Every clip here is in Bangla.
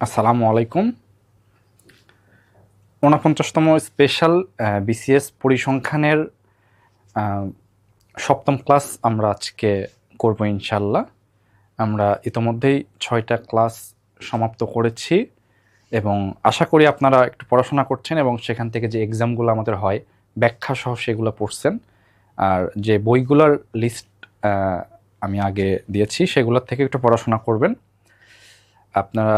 আসসালামু আলাইকুম। ৪৯তম স্পেশাল বিসিএস পরিসংখ্যানের সপ্তম ক্লাস আমরা আজকে করব ইনশাল্লাহ। আমরা ইতোমধ্যেই ৬টা ক্লাস সমাপ্ত করেছি এবং আশা করি আপনারা একটু পড়াশোনা করছেন এবং সেখান থেকে যে এক্সামগুলো আমাদের হয় ব্যাখ্যা সহ সেগুলো পড়ছেন। আর যে বইগুলোর লিস্ট আমি আগে দিয়েছি সেগুলোর থেকে একটু পড়াশোনা করবেন। আপনারা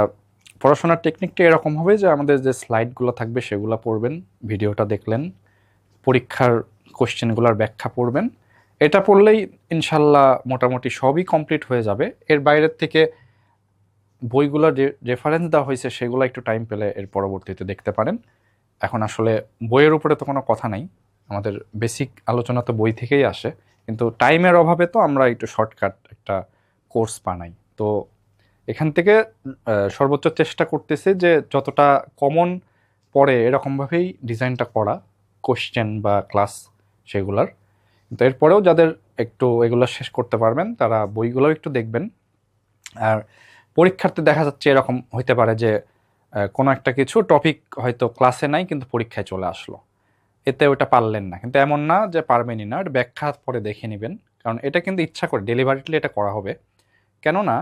পড়াশোনার টেকনিকটা এরকম হবে যে আমাদের যে স্লাইডগুলো থাকবে সেগুলো পড়বেন, ভিডিওটা দেখলেন, পরীক্ষার কোশ্চেনগুলোর ব্যাখ্যা পড়বেন। এটা পড়লেই ইনশাল্লাহ মোটামুটি সবই কমপ্লিট হয়ে যাবে। এর বাইরের থেকে বইগুলোর যে রেফারেন্স দেওয়া হয়েছে সেগুলো একটু টাইম পেলে এর পরবর্তীতে দেখতে পারেন। এখন আসলে বইয়ের উপরে তো কোনো কথা নাই, আমাদের বেসিক আলোচনা তো বই থেকেই আসে, কিন্তু টাইমের অভাবে তো আমরা একটু শর্টকাট একটা কোর্স বানাই। তো এখান থেকে সর্বোচ্চ চেষ্টা করতেছে যে যতটা কমন পড়ে এরকমভাবেই ডিজাইনটা করা কোশ্চেন বা ক্লাস সেগুলার। কিন্তু এরপরেও যাদের একটু এগুলো শেষ করতে পারবেন তারা বইগুলো একটু দেখবেন। আর পরীক্ষার্থে দেখা যাচ্ছে এরকম হইতে পারে যে কোনো একটা কিছু টপিক হয়তো ক্লাসে নাই কিন্তু পরীক্ষায় চলে আসলো, এতে ওটা পারলেন না, কিন্তু এমন না যে পারবেনই না, এটা ব্যাখ্যা পরে দেখে নেবেন। কারণ এটা কিন্তু ইচ্ছা করে ডেলিভারিটলি এটা করা হবে। কেননা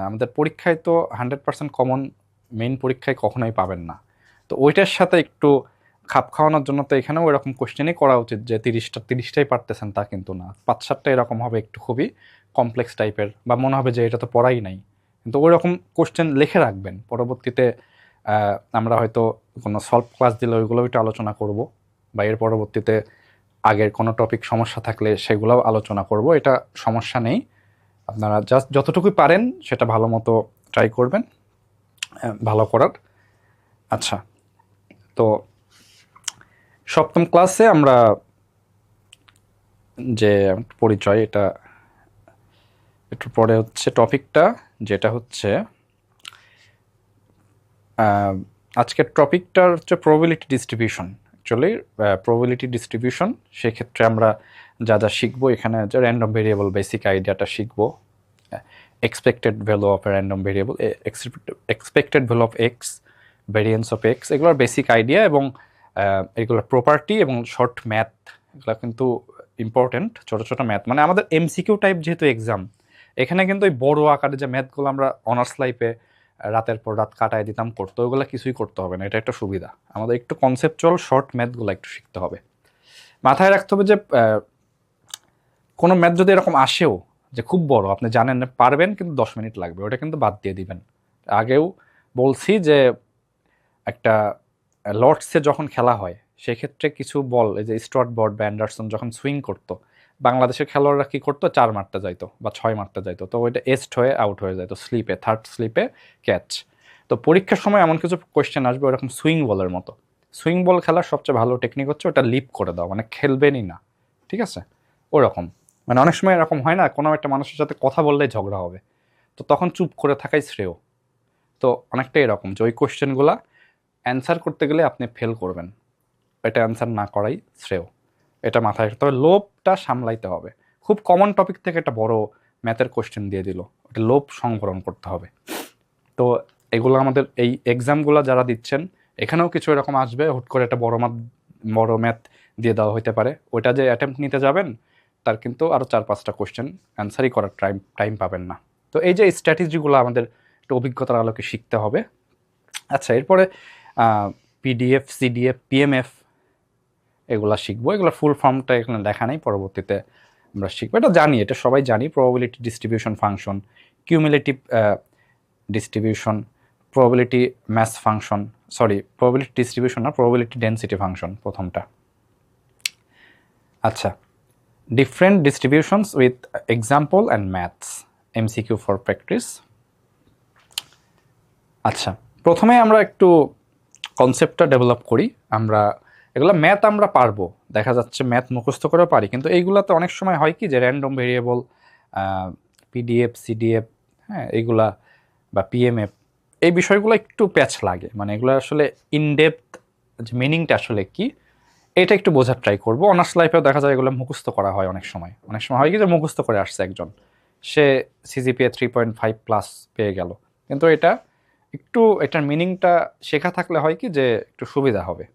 আমাদের পরীক্ষায় তো 100% কমন মেইন পরীক্ষায় কখনোই পাবেন না। তো ওইটার সাথে একটু খাপ খাওয়ানোর জন্য তো এখানেও এরকম কোশ্চেনই করা উচিত যে 30টাই পারতেছেন তা কিন্তু না, 5-7টা এরকম হবে একটু খুবই কমপ্লেক্স টাইপের, বা মনে হবে যে এটা তো পড়াই নাই। কিন্তু ওই রকম কোশ্চেন লিখে রাখবেন, পরবর্তীতে আমরা হয়তো কোনো সলভ ক্লাস দিলে ওইগুলো একটু আলোচনা করব, বা এর পরবর্তীতে আগের কোনো টপিক সমস্যা থাকলে সেগুলোও আলোচনা করব। এটা সমস্যা নেই, আপনারা জাস্ট যতটুকুই পারেন সেটা ভালো মতো ট্রাই করবেন ভালো করার। আচ্ছা, তো সপ্তম ক্লাসে আমরা যে পরিচয়, এটা একটু পরে হচ্ছে টপিকটা, যেটা হচ্ছে আজকের টপিকটার হচ্ছে probability distribution. Actually probability distribution, সেক্ষেত্রে আমরা যা যা শিখবো এখানে যে র্যান্ডম ভেরিয়েবল বেসিক আইডিয়াটা শিখবো, expected value of a random variable, expected value of x, variance of x, এগুলোর বেসিক আইডিয়া এবং এগুলোর প্রপার্টি এবং শর্ট ম্যাথ, এগুলো কিন্তু ইম্পর্টেন্ট। ছোটো ছোটো ম্যাথ মানে আমাদের এমসিকিউ টাইপ যেহেতু এক্সাম, এখানে কিন্তু ওই বড় আকারে যে ম্যাথগুলো আমরা অনার্স লাইফে রাতের পর রাত কাটায় দিতাম করতে, ওইগুলো কিছুই করতে হবে না। এটা একটা সুবিধা, আমাদের একটু কনসেপচুয়াল শর্ট ম্যাথগুলো একটু শিখতে হবে। মাথায় রাখতে হবে যে কোনো ম্যাথ যদি এরকম আসেও যে খুব বড়, আপনি জানেন পারবেন কিন্তু 10 মিনিট লাগবে, ওটা কিন্তু বাদ দিয়ে দিবেন। আগেও বলছি যে একটা লর্ডসে যখন খেলা হয় সেক্ষেত্রে কিছু বল, এই যে স্টুয়ার্ট ব্রড বা অ্যান্ডারসন যখন সুইং করতো, বাংলাদেশের খেলোয়াড়রা কী করতো, 4 মারতে যাইতো বা 6 মারতে যাইতো, তো ওইটা এস্ট হয়ে আউট হয়ে যাইতো, স্লিপে, থার্ড স্লিপে ক্যাচ। তো পরীক্ষার সময় এমন কিছু কোয়েশ্চেন আসবে ওরকম সুইং বলের মতো। সুইং বল খেলার সবচেয়ে ভালো টেকনিক হচ্ছে ওটা লিপ করে দাও, মানে খেলবেনই না, ঠিক আছে? ওরকম মানে অনেক সময় এরকম হয় না, কোনো একটা মানুষের সাথে কথা বললেই ঝগড়া হবে, তো তখন চুপ করে থাকাই শ্রেয়। তো অনেকটা এরকম যে ওই কোয়েশ্চেনগুলা অ্যান্সার করতে গেলে আপনি ফেল করবেন, এটা অ্যান্সার না করাই শ্রেয়। এটা মাথায় রাখতে হবে, লোভটা সামলাইতে হবে। খুব কমন টপিক থেকে একটা বড় ম্যাথের কোশ্চেন দিয়ে দিল, ওটা লোভ সংবরণ করতে হবে। তো এগুলো আমাদের এই এক্সামগুলো যারা দিচ্ছেন এখানেও কিছু এরকম আসবে, হুট করে একটা বড় ম্যাথ দিয়ে দেওয়া হতে পারে, ওইটা যে অ্যাটেম্প্ট নিতে যাবেন তার কিন্তু আরও 4-5টা কোশ্চেন অ্যান্সারই করার টাইম পাবেন না। তো এই যে স্ট্র্যাটেজিগুলো আমাদের একটু অভিজ্ঞতার আলোকে শিখতে হবে। আচ্ছা, এরপরে পিডিএফ, সিডিএফ, পিএমএফ এগুলা শিখবো। এগুলো ফুল ফর্মটা এখানে লেখা নেই, পরবর্তীতে আমরা শিখবো। এটা জানি, এটা সবাই জানি, probability distribution function, cumulative distribution, probability mass function, sorry probability distribution না, প্রবাবিলিটি ডেন্সিটি ফাংশন প্রথমটা। আচ্ছা, different distributions with example and maths, MCQ for practice. আচ্ছা, প্রথমে আমরা একটু কনসেপ্টটা ডেভেলপ করি। আমরা এগুলো ম্যাথ আমরা পারবো, দেখা যাচ্ছে ম্যাথ মুখস্থ করেও পারি, কিন্তু এইগুলাতে অনেক সময় হয় কি যে র্যান্ডম ভেরিয়েবল, পিডিএফ, সিডিএফ, হ্যাঁ এইগুলা, বা পিএমএফ, এই বিষয়গুলো একটু প্যাচ লাগে, মানে এগুলো আসলে ইনডেপথ যে মিনিংটা আসলে কি এটা একটু বোঝার ট্রাই করবো। অনার্স লাইফেও দেখা যায় এগুলো মুখস্থ করা হয় অনেক সময়, হয় কি যে মুখস্থ করে আসছে একজন, সে সিজিপিএ 3.5+ পেয়ে গেল, কিন্তু এটা একটু এটার মিনিংটা শেখা থাকলে হয় কি যে একটু সুবিধা হবে,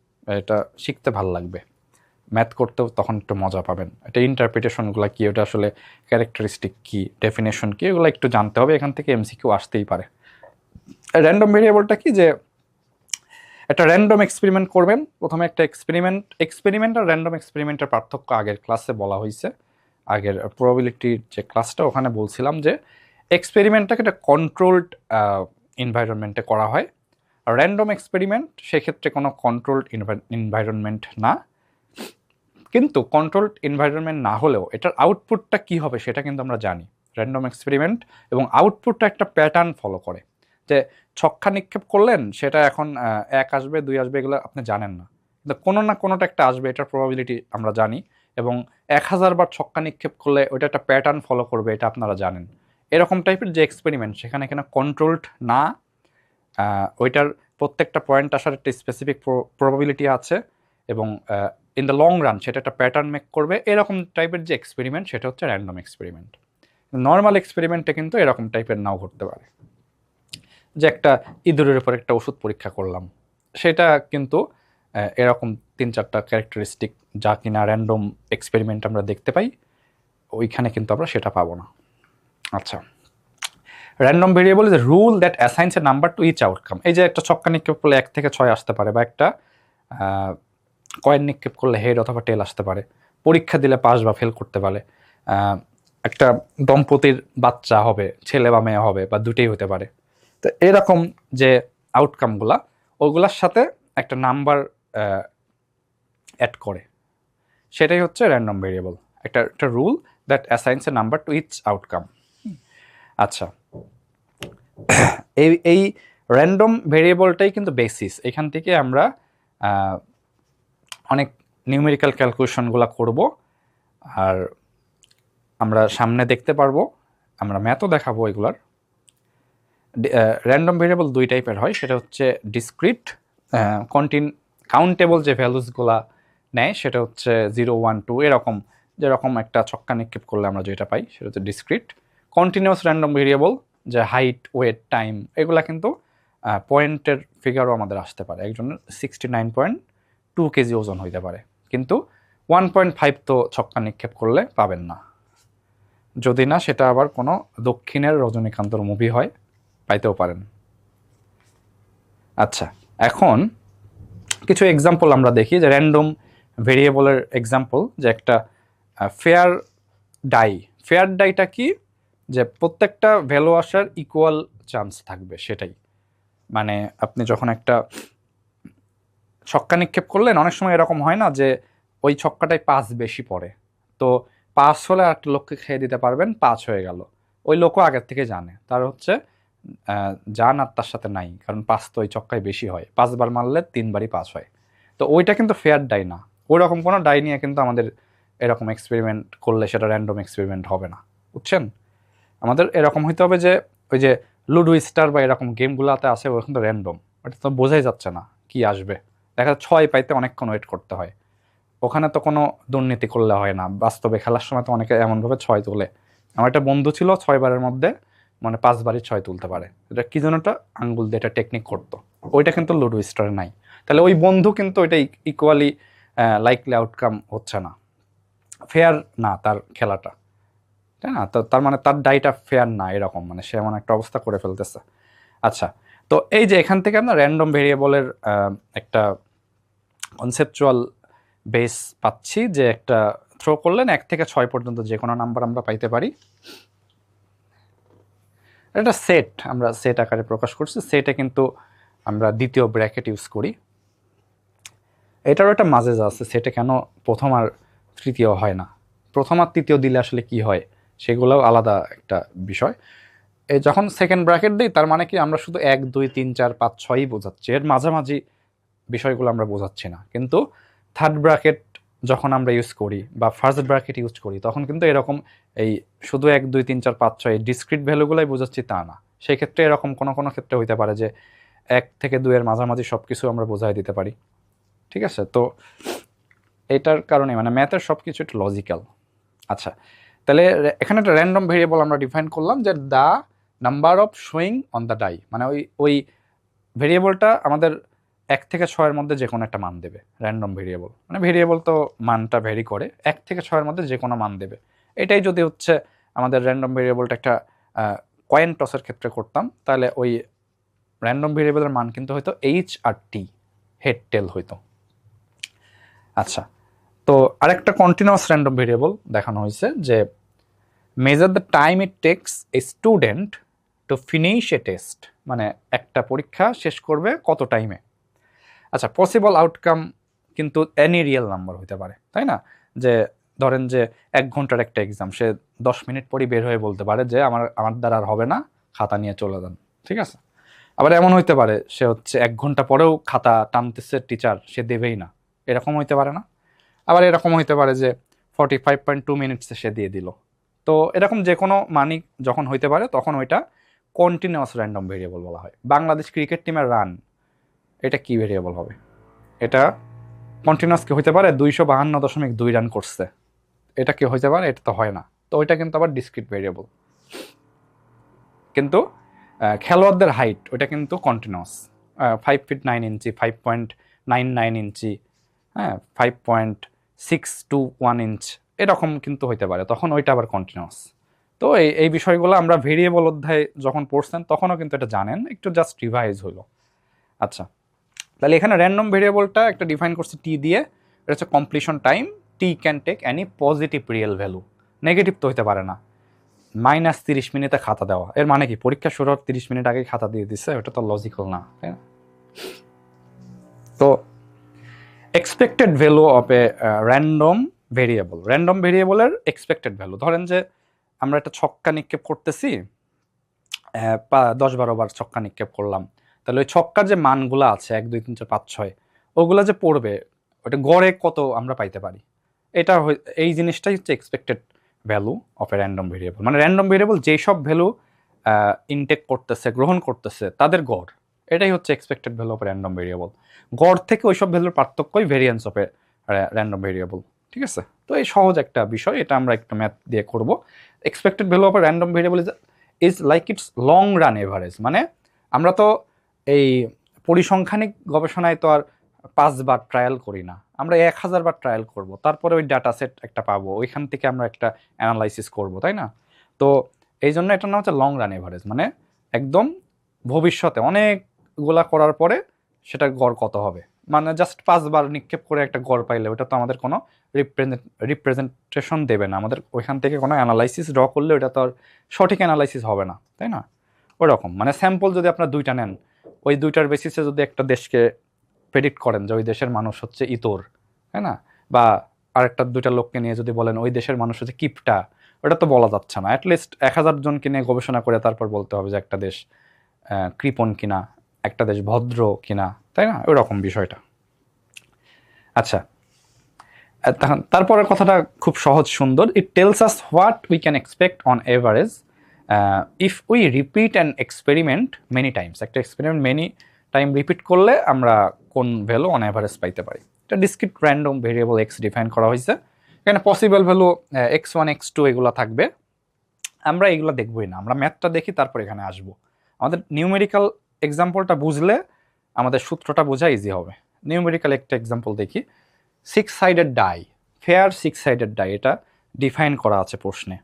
এটা শিখতে ভাল লাগবে, ম্যাথ করতেও তখন একটু মজা পাবেন। এটা ইন্টারপ্রিটেশনগুলো কি, ওটা আসলে ক্যারেক্টারিস্টিক কি, ডেফিনেশন কি, এগুলো একটু জানতে হবে, এখান থেকে এমসিকিউ আসতেই পারে। র্যান্ডম ভেরিয়েবলটা কি, যে একটা র্যান্ডম এক্সপেরিমেন্ট করবেন, প্রথমে একটা এক্সপেরিমেন্ট আর র্যান্ডম এক্সপেরিমেন্টের পার্থক্য আগের ক্লাসে বলা হয়েছে, আগের প্রবাবিলিটির যে ক্লাসটা ওখানে বলছিলাম যে এক্সপেরিমেন্টটাকে একটা কন্ট্রোলড এনভায়রনমেন্টে করা হয়, আর র্যান্ডম এক্সপেরিমেন্ট সেক্ষেত্রে কোনো কন্ট্রোলড এনভায়রনমেন্ট না, কিন্তু কন্ট্রোলড এনভায়রনমেন্ট না হলেও এটার আউটপুটটা কি হবে সেটা কিন্তু আমরা জানি। র্যান্ডম এক্সপেরিমেন্ট এবং আউটপুটটা একটা প্যাটার্ন ফলো করে, যে ছক্কা নিক্ষেপ করলেন সেটা এখন 1 আসবে 2 আসবে এগুলো আপনি জানেন না, কিন্তু কোনো না কোনোটা একটা আসবে, এটার প্রবাবিলিটি আমরা জানি, এবং 1000 বার ছক্কা নিক্ষেপ করলে ওইটা একটা প্যাটার্ন ফলো করবে এটা আপনারা জানেন। এরকম টাইপের যে এক্সপেরিমেন্ট সেখানে এখানে কন্ট্রোলড না, ওইটার প্রত্যেকটা পয়েন্ট আসার একটা স্পেসিফিক প্রবাবিলিটি আছে, এবং ইন দ্য লং রান সেটা একটা প্যাটার্ন মেক করবে, এরকম টাইপের যে এক্সপেরিমেন্ট সেটা হচ্ছে র্যান্ডম এক্সপেরিমেন্ট। নর্মাল এক্সপেরিমেন্টে কিন্তু এরকম টাইপের নাও ঘটতে পারে, যে একটা ইঁদুরের উপর একটা ওষুধ পরীক্ষা করলাম, সেটা কিন্তু এরকম 3-4টা ক্যারেক্টারিস্টিক যা কিনা র্যান্ডম এক্সপেরিমেন্ট আমরা দেখতে পাই, ওইখানে কিন্তু আমরা সেটা পাবো না। আচ্ছা, random variable is a rule that assigns a number to each outcome. এই যে একটা ছক্কা নিক্ষেপ করলে 1 থেকে 6 আসতে পারে, বা একটা কয়েন নিক্ষেপ করলে হেড অথবা টেল আসতে পারে, পরীক্ষা দিলে পাস বা ফেল করতে পারে, একটা দম্পতির বাচ্চা হবে, ছেলে বা মেয়ে হবে, বা দুটোই হতে পারে। তো এরকম যে আউটকামগুলা, ওইগুলার সাথে একটা নাম্বার অ্যাড করে, সেটাই হচ্ছে র্যান্ডম ভেরিয়েবল, একটা rule that assigns a number to each outcome. আচ্ছা, এই র্যান্ডম ভেরিয়েবলটাই কিন্তু বেসিস, এখান থেকে আমরা অনেক নিউমেরিক্যাল ক্যালকুলেশনগুলো করব, আর আমরা সামনে দেখতে পারবো, আমরা ম্যাথও দেখাবো এগুলার। র্যান্ডম ভেরিয়েবল 2 টাইপের হয়, সেটা হচ্ছে ডিসক্রিট, কাউন্টেবল যে ভ্যালুসগুলা নেয় সেটা হচ্ছে 0, 1, 2 এরকম, যেরকম একটা ছক্কা নিক্ষেপ করলে আমরা যেটা পাই সেটা হচ্ছে ডিসক্রিট। কন্টিনিউয়াস র্যান্ডম ভেরিয়েবল, যে হাইট, ওয়েট, টাইম, এগুলা কিন্তু পয়েন্টের ফিগারও আমাদের আসতে পারে, একজনের 69.2 কেজি ওজন হইতে পারে, কিন্তু 1.5 তো ছক্কা নিক্ষেপ করলে পাবেন না, যদি না সেটা আবার কোনো দক্ষিণের রজনীকান্তর মুভি হয়, পাইতেও পারেন। আচ্ছা, এখন কিছু এক্সাম্পল আমরা দেখি, যে র্যান্ডম ভেরিয়েবলের এক্সাম্পল, যে একটা ফেয়ার ডাই। ফেয়ার ডাইটা কি, যে প্রত্যেকটা ভ্যালু আসার ইকুয়াল চান্স থাকবে, সেটাই মানে আপনি যখন একটা ছক্কা নিক্ষেপ করলেন, অনেক সময় এরকম হয় না যে ওই ছক্কাটায় 5 বেশি পড়ে, তো 5 হলে আর একটা লোককে খেয়ে দিতে পারবেন, 5 হয়ে গেল, ওই লোকও আগের থেকে জানে, তার হচ্ছে জান আর তার সাথে নাই, কারণ 5 তো ওই ছক্কায় বেশি হয়, 5 বার মারলে 3 বারই 5 হয়, তো ওইটা কিন্তু ফেয়ার ডাই না। ওই রকম কোনো ডাই নিয়ে কিন্তু আমাদের এরকম এক্সপেরিমেন্ট করলে সেটা র্যান্ডম এক্সপেরিমেন্ট হবে না, বুঝছেন? আমাদের এরকম হইতে হবে যে ওই যে লুডো স্টার বা এরকম গেমগুলোতে আছে, ওখানে তো র্যান্ডম, ওটা তো বোঝাই যাচ্ছে না কি আসবে, দেখা যাচ্ছে 6 পাইতে অনেকক্ষণ ওয়েট করতে হয়, ওখানে তো কোনো দুর্নীতি করলে হয় না, বাস্তবে খেলার সময় তো অনেকে এমনভাবে 6 তোলে। আমার একটা বন্ধু ছিল 6 বারের মধ্যে মানে 5 বারই 6 তুলতে পারে, এটা কি যেন একটা আঙ্গুল দিয়ে একটা টেকনিক করতো, ওইটা কিন্তু লুডো স্টারে নাই, তাহলে ওই বন্ধু কিন্তু এটা ইকুয়ালি লাইকলি আউটকাম হচ্ছে না, ফেয়ার না তার খেলাটা, তাই না? তো তার মানে তার ডাইটা ফেয়ার না, এরকম মানে সে এমন একটা অবস্থা করে ফেলতেছে। আচ্ছা, তো এই যে এখান থেকে আমরা র্যান্ডম ভেরিয়েবলের একটা কনসেপচুয়াল বেস পাচ্ছি, যে একটা থ্রো করলেন 1 থেকে 6 পর্যন্ত যে কোনো নাম্বার আমরা পাইতে পারি, এটা সেট, আমরা সেট আকারে প্রকাশ করছি, সেটে কিন্তু আমরা দ্বিতীয় ব্র্যাকেট ইউজ করি, এটারও একটা মাঝে যা আছে, সেটে কেন প্রথম আর তৃতীয় হয় না, প্রথম আর তৃতীয় দিলে আসলে কি হয় সেগুলোও আলাদা একটা বিষয়। এই যখন সেকেন্ড ব্র্যাকেট দিই তার মানে কি আমরা শুধু 1, 2, 3, 4, 5, 6ই বোঝাচ্ছি, এর মাঝামাঝি বিষয়গুলো আমরা বোঝাচ্ছি না, কিন্তু থার্ড ব্র্যাকেট যখন আমরা ইউজ করি বা ফার্স্ট ব্র্যাকেট ইউজ করি তখন কিন্তু এরকম এই শুধু 1, 2, 3, 4, 5, 6 ডিসক্রিট ভ্যালুগুলোই বোঝাচ্ছি তা না, সেই ক্ষেত্রে এরকম কোনো কোনো ক্ষেত্রে হইতে পারে যে 1 থেকে 2 এর মাঝামাঝি সব কিছু আমরা বোঝাই দিতে পারি, ঠিক আছে? তো এটার কারণে মানে ম্যাথের সব কিছু একটু লজিক্যাল। আচ্ছা, তাহলে এখানে একটা র্যান্ডম ভেরিয়েবল আমরা ডিফাইন করলাম, যে the number of showing on the die, মানে ওই ভেরিয়েবলটা আমাদের 1 থেকে 6-এর মধ্যে যে কোনো একটা মান দেবে, র্যান্ডম ভেরিয়েবল। মানে ভেরিয়েবল তো মানটা ভ্যারি করে, 1 থেকে 6-এর মধ্যে যে কোনো মান দেবে। এটাই যদি হচ্ছে আমাদের র্যান্ডম ভেরিয়েবলটা একটা কয়েন টসের ক্ষেত্রে করতাম, তাহলে ওই র্যান্ডম ভেরিয়েবলের মান কিন্তু হয়তো এইচ আর টি, হেড টেল হইতো। আচ্ছা, তো আরেকটা কন্টিনিউয়াস র্যান্ডম ভেরিয়েবল দেখানো হয়েছে যে measure the time it takes a student to finish A test, মানে একটা পরীক্ষা শেষ করবে কত টাইমে। আচ্ছা, পসিবল আউটকাম কিন্তু এনি রিয়েল নাম্বার হতে পারে, তাই না? যে ধরেন যে 1 ঘন্টার একটা এক্সাম, সে 10 মিনিট পরই বের হয়ে বলতে পারে যে আমার দ্বারা আর হবে না, খাতা নিয়ে চলে যান, ঠিক আছে? আবার এমন হইতে পারে সে হচ্ছে 1 ঘন্টা পরেও খাতা টানতেছে টিচার, সে দেবেই না, এরকম হইতে পারে না? আবার এরকম হইতে পারে যে 45.2 মিনিটসে সে দিয়ে দিল। তো এরকম যে কোনো মানই যখন হইতে পারে তখন ওইটা কন্টিনিউয়াস র্যান্ডম ভেরিয়েবল বলা হয়। বাংলাদেশ ক্রিকেট টিমের রান, এটা কি ভেরিয়েবল হবে? এটা কন্টিনিউয়াস কি হইতে পারে 252.2 রান করছে, এটা কি হইতে পারে? এটা তো হয় না। তো ওইটা কিন্তু আবার ডিসক্রিট ভেরিয়েবল। কিন্তু খেলোয়াড়দের হাইট, ওইটা কিন্তু কন্টিনিউয়াস, 5 ফিট 9 ইঞ্চি, 5.99 ইঞ্চি, হ্যাঁ, 5.621 ইঞ্চ, এরকম কিন্তু হইতে পারে, তখন ওইটা আবার কন্টিনিউয়াস। তো এই বিষয়গুলো আমরা ভেরিয়েবল অধ্যায় যখন পড়ছেন তখনও কিন্তু এটা জানেন, একটু জাস্ট রিভাইজ হইলো। আচ্ছা, তাহলে এখানে র্যান্ডম ভেরিয়েবলটা একটা ডিফাইন করছি টি দিয়ে, এটা হচ্ছে completion time. T can take any positive real value, negative তো হইতে পারে না। -30 মিনিটে খাতা দেওয়া, এর মানে কি পরীক্ষা শুরু হওয়ার 30 মিনিট আগে খাতা দিয়ে দিচ্ছে? ওটা তো লজিক্যাল না, তাই না? তো expected value of a random variable, random ভেরিয়েবলের এক্সপেক্টেড ভ্যালু, ধরেন যে আমরা একটা ছক্কা নিক্ষেপ করতেছি, 10-12 বার ছক্কা নিক্ষেপ করলাম, তাহলে ওই ছক্কার যে মানগুলো আছে 1 2 3 4 5 6, ওগুলো যে পড়বে ওটা গড়ে কত আমরা পাইতে পারি, এটা এই জিনিসটাই হচ্ছে expected value of a random variable. মানে র্যান্ডম ভেরিয়েবল যেই সব ভ্যালু ইনটেক করতেছে, গ্রহণ করতেছে, তাদের গড়, এটাই হচ্ছে expected value of a random variable. গড় থেকে ওইসব ভ্যালুর পার্থক্যই variance of a random variable, ঠিক আছে? তো এই সহজ একটা বিষয়, এটা আমরা একটু ম্যাথ দিয়ে করব। Expected value of a random variable is like it's long run average. মানে আমরা তো এই পরিসংখ্যানিক গবেষণায় তো আর 5 বার ট্রায়াল করি না, আমরা 1000 বার ট্রায়াল করব, তারপরে ওই ডাটা সেট একটা পাবো, ওইখান থেকে আমরা একটা অ্যানালাইসিস করব, তাই না? তো এই জন্য এটার নাম হচ্ছে লং রান এভারেজ, মানে একদম ভবিষ্যতে অনেকগুলা করার পরে সেটা গড় কত হবে। মানে জাস্ট 5 বার নিক্ষেপ করে একটা গড় পাইলে ওটা তো আমাদের কোনো রিপ্রেজেন্টেশন দেবে না, আমাদের ওইখান থেকে কোনো অ্যানালাইসিস ড্র করলে ওটা তো আর সঠিক অ্যানালাইসিস হবে না, তাই না? ওরকম মানে স্যাম্পল যদি আপনার 2টা নেন, ওই 2টার বেসিসে যদি একটা দেশকে প্রেডিক্ট করেন যে ওই দেশের মানুষ হচ্ছে ইতর, তাই না? বা আরেকটা 2টা লোককে নিয়ে যদি বলেন ওই দেশের মানুষ হচ্ছে কিপটা, ওটা তো বলা যাচ্ছে না। অ্যাটলিস্ট 1000 জনকে নিয়ে গবেষণা করে তারপর বলতে হবে যে একটা দেশ কৃপণ কিনা, একটা দেশ ভদ্র কিনা, তাই না? ওইরকম বিষয়টা। আচ্ছা, তারপরের কথাটা খুব সহজ সুন্দর। ইট tells us what we can expect on average if we repeat an experiment many Times. একটা এক্সপেরিমেন্ট মেনি টাইম রিপিট করলে আমরা কোন ভ্যালু অন এভারেজ পাইতে পারি। এটা discrete random variable x define করা হয়েছে। এখানে পসিবল ভ্যালু x1 x2 এগুলো থাকবে, আমরা এগুলো দেখবই না, আমরা ম্যাথটা দেখি তারপর এখানে আসবো। আমাদের নিউমেরিক্যাল এক্সাম্পলটা বুঝলে আমাদের সূত্রটা বোঝা ইজি হবে। নিউমেরিক্যাল একটা এক্সাম্পল দেখি। 6 sided die, fair 6 sided die, এটা ডিফাইন করা আছে প্রশ্নে।